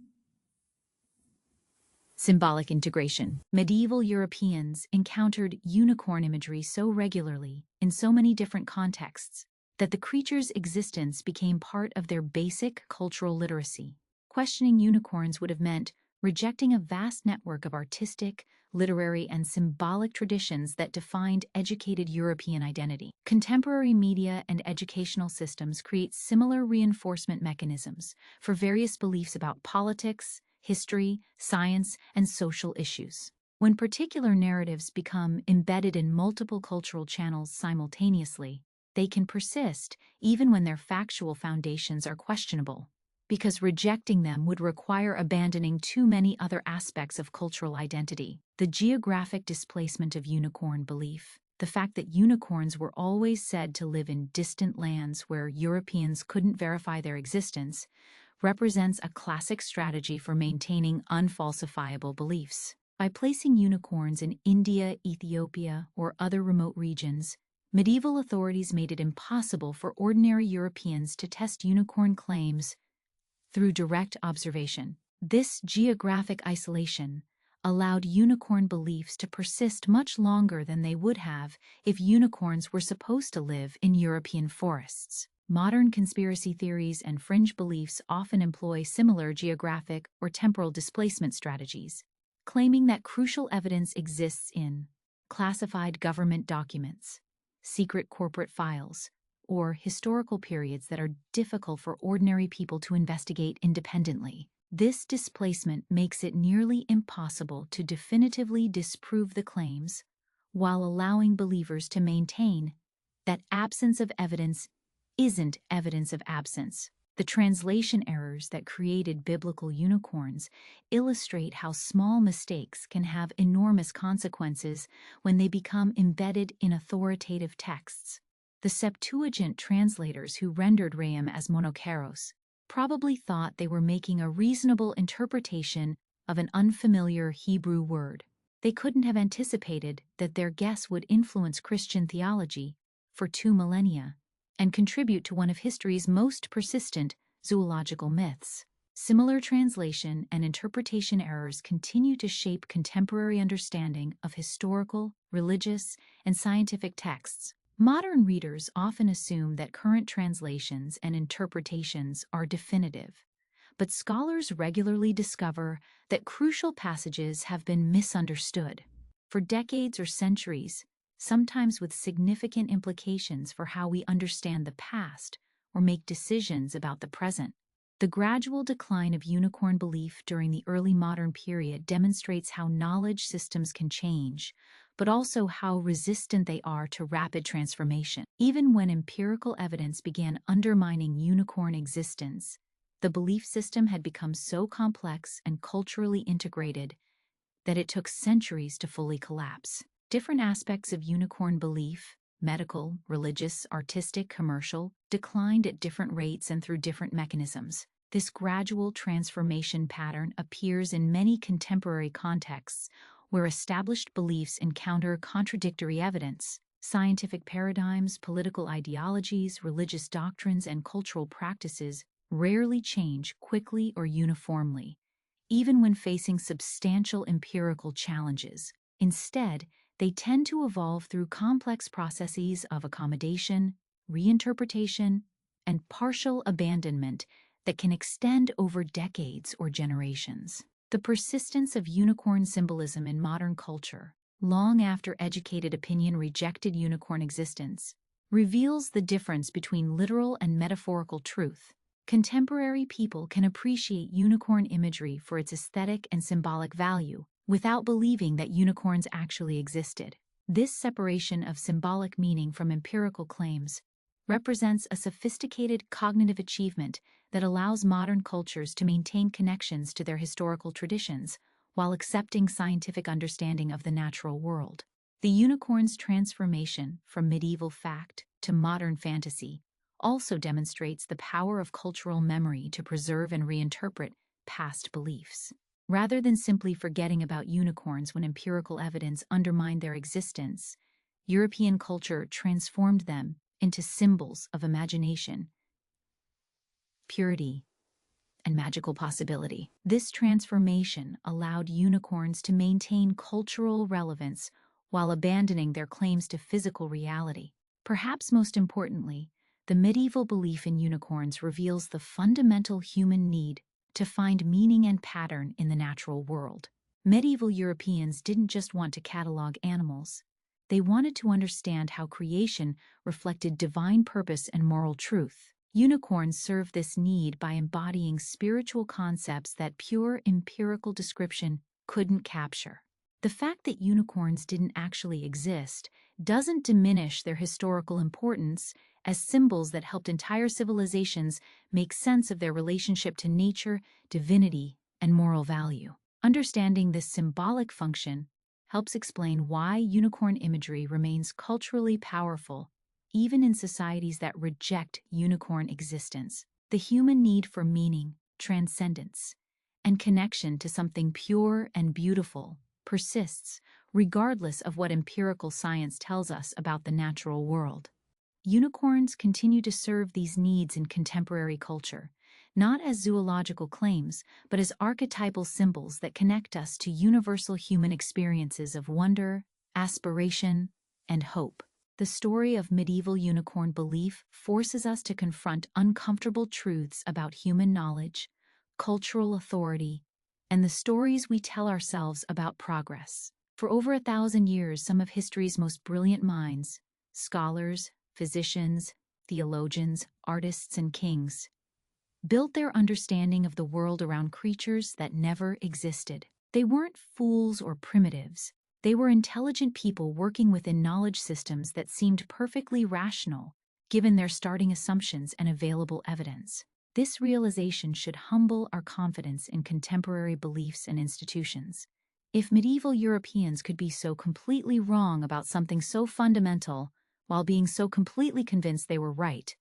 Symbolic integration. Medieval Europeans encountered unicorn imagery so regularly, in so many different contexts, that the creature's existence became part of their basic cultural literacy. Questioning unicorns would have meant rejecting a vast network of artistic, literary, and symbolic traditions that defined educated European identity. Contemporary media and educational systems create similar reinforcement mechanisms for various beliefs about politics, history, science, and social issues. When particular narratives become embedded in multiple cultural channels simultaneously, they can persist even when their factual foundations are questionable, because rejecting them would require abandoning too many other aspects of cultural identity. The geographic displacement of unicorn belief, the fact that unicorns were always said to live in distant lands where Europeans couldn't verify their existence, represents a classic strategy for maintaining unfalsifiable beliefs. By placing unicorns in India, Ethiopia, or other remote regions, medieval authorities made it impossible for ordinary Europeans to test unicorn claims through direct observation. This geographic isolation allowed unicorn beliefs to persist much longer than they would have if unicorns were supposed to live in European forests. Modern conspiracy theories and fringe beliefs often employ similar geographic or temporal displacement strategies, claiming that crucial evidence exists in classified government documents, secret corporate files, or historical periods that are difficult for ordinary people to investigate independently. This displacement makes it nearly impossible to definitively disprove the claims, while allowing believers to maintain that absence of evidence isn't evidence of absence. The translation errors that created biblical unicorns illustrate how small mistakes can have enormous consequences when they become embedded in authoritative texts. The Septuagint translators who rendered Reim as monokeros probably thought they were making a reasonable interpretation of an unfamiliar Hebrew word. They couldn't have anticipated that their guess would influence Christian theology for 2 millennia and contribute to one of history's most persistent zoological myths. Similar translation and interpretation errors continue to shape contemporary understanding of historical, religious, and scientific texts. Modern readers often assume that current translations and interpretations are definitive, but scholars regularly discover that crucial passages have been misunderstood. For decades or centuries, sometimes with significant implications for how we understand the past or make decisions about the present. The gradual decline of unicorn belief during the early modern period demonstrates how knowledge systems can change, but also how resistant they are to rapid transformation. Even when empirical evidence began undermining unicorn existence, the belief system had become so complex and culturally integrated that it took centuries to fully collapse. Different aspects of unicorn belief, medical, religious, artistic, commercial, declined at different rates and through different mechanisms. This gradual transformation pattern appears in many contemporary contexts where established beliefs encounter contradictory evidence. Scientific paradigms, political ideologies, religious doctrines, and cultural practices rarely change quickly or uniformly, even when facing substantial empirical challenges. Instead, they tend to evolve through complex processes of accommodation, reinterpretation, and partial abandonment that can extend over decades or generations. The persistence of unicorn symbolism in modern culture, long after educated opinion rejected unicorn existence, reveals the difference between literal and metaphorical truth. Contemporary people can appreciate unicorn imagery for its aesthetic and symbolic value without believing that unicorns actually existed. This separation of symbolic meaning from empirical claims represents a sophisticated cognitive achievement that allows modern cultures to maintain connections to their historical traditions while accepting scientific understanding of the natural world. The unicorn's transformation from medieval fact to modern fantasy also demonstrates the power of cultural memory to preserve and reinterpret past beliefs. Rather than simply forgetting about unicorns when empirical evidence undermined their existence, European culture transformed them into symbols of imagination, purity, and magical possibility. This transformation allowed unicorns to maintain cultural relevance while abandoning their claims to physical reality. Perhaps most importantly, the medieval belief in unicorns reveals the fundamental human need to find meaning and pattern in the natural world. Medieval Europeans didn't just want to catalog animals. They wanted to understand how creation reflected divine purpose and moral truth. Unicorns serve this need by embodying spiritual concepts that pure empirical description couldn't capture. The fact that unicorns didn't actually exist doesn't diminish their historical importance as symbols that helped entire civilizations make sense of their relationship to nature, divinity, and moral value. Understanding this symbolic function helps explain why unicorn imagery remains culturally powerful even in societies that reject unicorn existence. The human need for meaning, transcendence, and connection to something pure and beautiful persists regardless of what empirical science tells us about the natural world. Unicorns continue to serve these needs in contemporary culture, not as zoological claims, but as archetypal symbols that connect us to universal human experiences of wonder, aspiration, and hope. The story of medieval unicorn belief forces us to confront uncomfortable truths about human knowledge, cultural authority, and the stories we tell ourselves about progress. For over 1,000 years, some of history's most brilliant minds, scholars, physicians, theologians, artists, and kings, built their understanding of the world around creatures that never existed. They weren't fools or primitives. They were intelligent people working within knowledge systems that seemed perfectly rational, given their starting assumptions and available evidence. This realization should humble our confidence in contemporary beliefs and institutions. If medieval Europeans could be so completely wrong about something so fundamental while being so completely convinced they were right,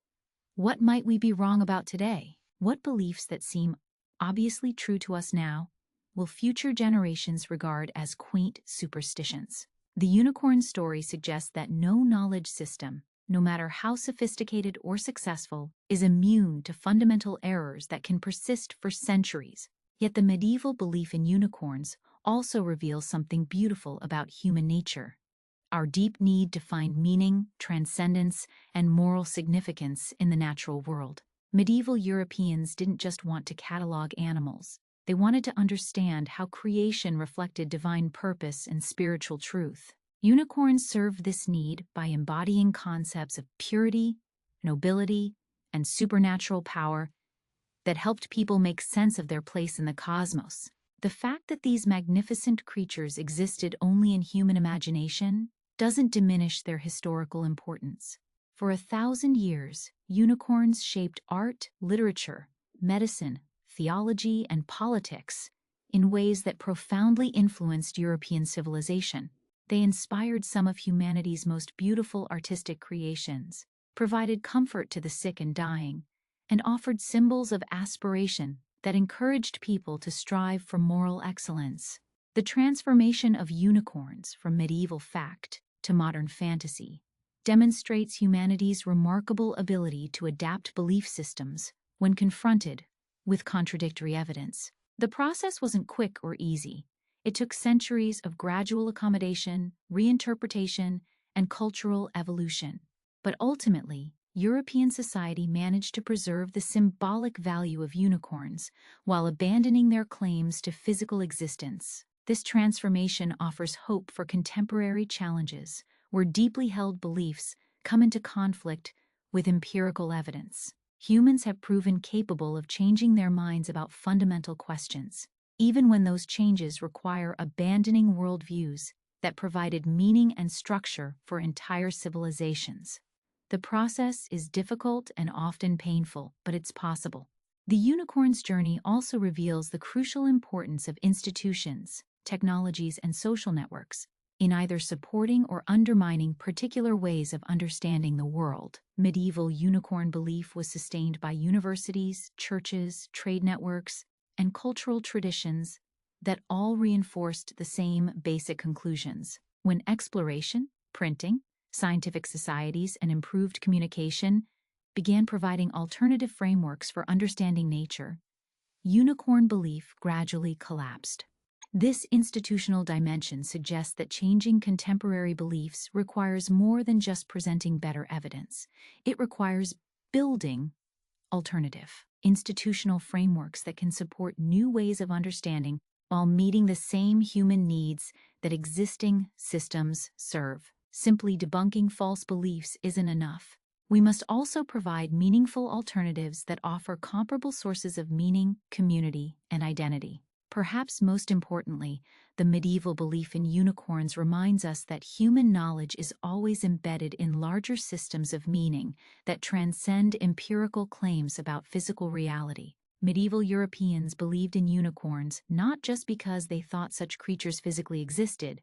what might we be wrong about today? What beliefs that seem obviously true to us now will future generations regard as quaint superstitions? The unicorn story suggests that no knowledge system, no matter how sophisticated or successful, is immune to fundamental errors that can persist for centuries. Yet the medieval belief in unicorns also reveals something beautiful about human nature. Our deep need to find meaning, transcendence, and moral significance in the natural world. Medieval Europeans didn't just want to catalog animals. They wanted to understand how creation reflected divine purpose and spiritual truth. Unicorns served this need by embodying concepts of purity, nobility, and supernatural power that helped people make sense of their place in the cosmos. The fact that these magnificent creatures existed only in human imagination doesn't diminish their historical importance. For 1,000 years, unicorns shaped art, literature, medicine, theology, and politics in ways that profoundly influenced European civilization. They inspired some of humanity's most beautiful artistic creations, provided comfort to the sick and dying, and offered symbols of aspiration that encouraged people to strive for moral excellence. The transformation of unicorns from medieval fact to modern fantasy demonstrates humanity's remarkable ability to adapt belief systems when confronted with contradictory evidence. The process wasn't quick or easy. It took centuries of gradual accommodation, reinterpretation, and cultural evolution. But ultimately, European society managed to preserve the symbolic value of unicorns while abandoning their claims to physical existence. This transformation offers hope for contemporary challenges, where deeply held beliefs come into conflict with empirical evidence. Humans have proven capable of changing their minds about fundamental questions, even when those changes require abandoning worldviews that provided meaning and structure for entire civilizations. The process is difficult and often painful, but it's possible. The unicorn's journey also reveals the crucial importance of institutions, technologies, and social networks in either supporting or undermining particular ways of understanding the world. Medieval unicorn belief was sustained by universities, churches, trade networks, and cultural traditions that all reinforced the same basic conclusions. When exploration, printing, scientific societies, and improved communication began providing alternative frameworks for understanding nature, unicorn belief gradually collapsed. This institutional dimension suggests that changing contemporary beliefs requires more than just presenting better evidence. It requires building alternative institutional frameworks that can support new ways of understanding while meeting the same human needs that existing systems serve. Simply debunking false beliefs isn't enough. We must also provide meaningful alternatives that offer comparable sources of meaning, community, and identity. Perhaps most importantly, the medieval belief in unicorns reminds us that human knowledge is always embedded in larger systems of meaning that transcend empirical claims about physical reality. Medieval Europeans believed in unicorns not just because they thought such creatures physically existed,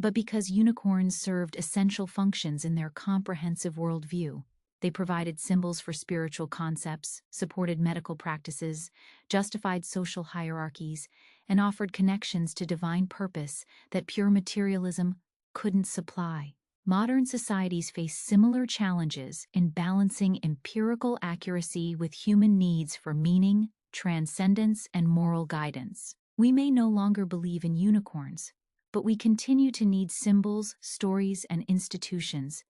but because unicorns served essential functions in their comprehensive worldview. They provided symbols for spiritual concepts, supported medical practices, justified social hierarchies, and offered connections to divine purpose that pure materialism couldn't supply. Modern societies face similar challenges in balancing empirical accuracy with human needs for meaning, transcendence, and moral guidance. We may no longer believe in unicorns, but we continue to need symbols, stories, and institutions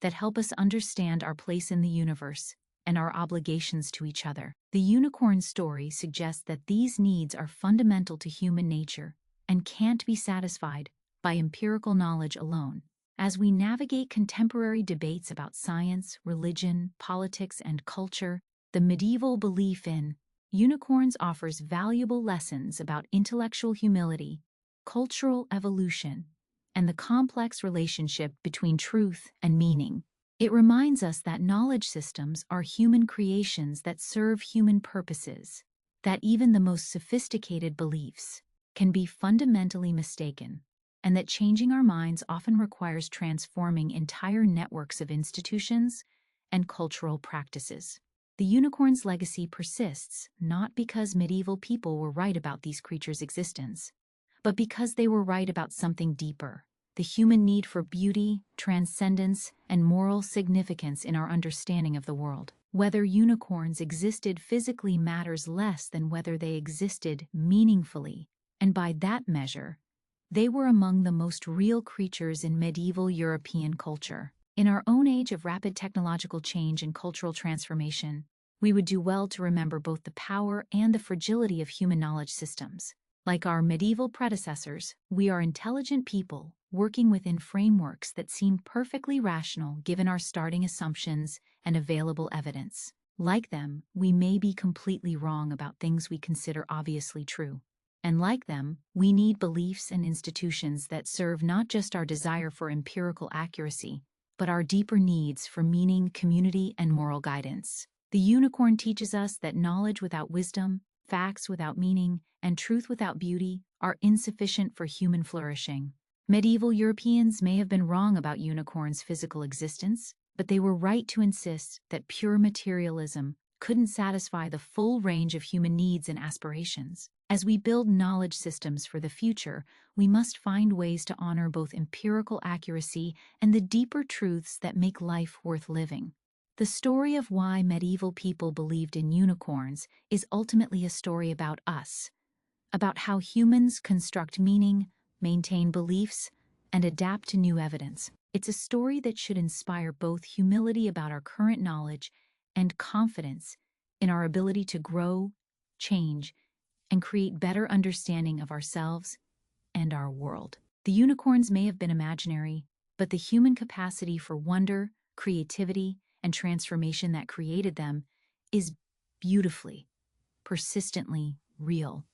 that help us understand our place in the universe and our obligations to each other. The unicorn story suggests that these needs are fundamental to human nature and can't be satisfied by empirical knowledge alone. As we navigate contemporary debates about science, religion, politics, and culture, the medieval belief in unicorns offers valuable lessons about intellectual humility, cultural evolution, and the complex relationship between truth and meaning. It reminds us that knowledge systems are human creations that serve human purposes, that even the most sophisticated beliefs can be fundamentally mistaken, and that changing our minds often requires transforming entire networks of institutions and cultural practices. The unicorn's legacy persists not because medieval people were right about these creatures' existence, but because they were right about something deeper: the human need for beauty, transcendence, and moral significance in our understanding of the world. Whether unicorns existed physically matters less than whether they existed meaningfully, and by that measure, they were among the most real creatures in medieval European culture. In our own age of rapid technological change and cultural transformation, we would do well to remember both the power and the fragility of human knowledge systems. Like our medieval predecessors, we are intelligent people working within frameworks that seem perfectly rational given our starting assumptions and available evidence. Like them, we may be completely wrong about things we consider obviously true. And like them, we need beliefs and institutions that serve not just our desire for empirical accuracy, but our deeper needs for meaning, community, and moral guidance. The unicorn teaches us that knowledge without wisdom, facts without meaning, and truth without beauty are insufficient for human flourishing. Medieval Europeans may have been wrong about unicorns' physical existence, but they were right to insist that pure materialism couldn't satisfy the full range of human needs and aspirations. As we build knowledge systems for the future, we must find ways to honor both empirical accuracy and the deeper truths that make life worth living. The story of why medieval people believed in unicorns is ultimately a story about us, about how humans construct meaning, maintain beliefs, and adapt to new evidence. It's a story that should inspire both humility about our current knowledge and confidence in our ability to grow, change, and create better understanding of ourselves and our world. The unicorns may have been imaginary, but the human capacity for wonder, creativity, and transformation that created them is beautifully, persistently real.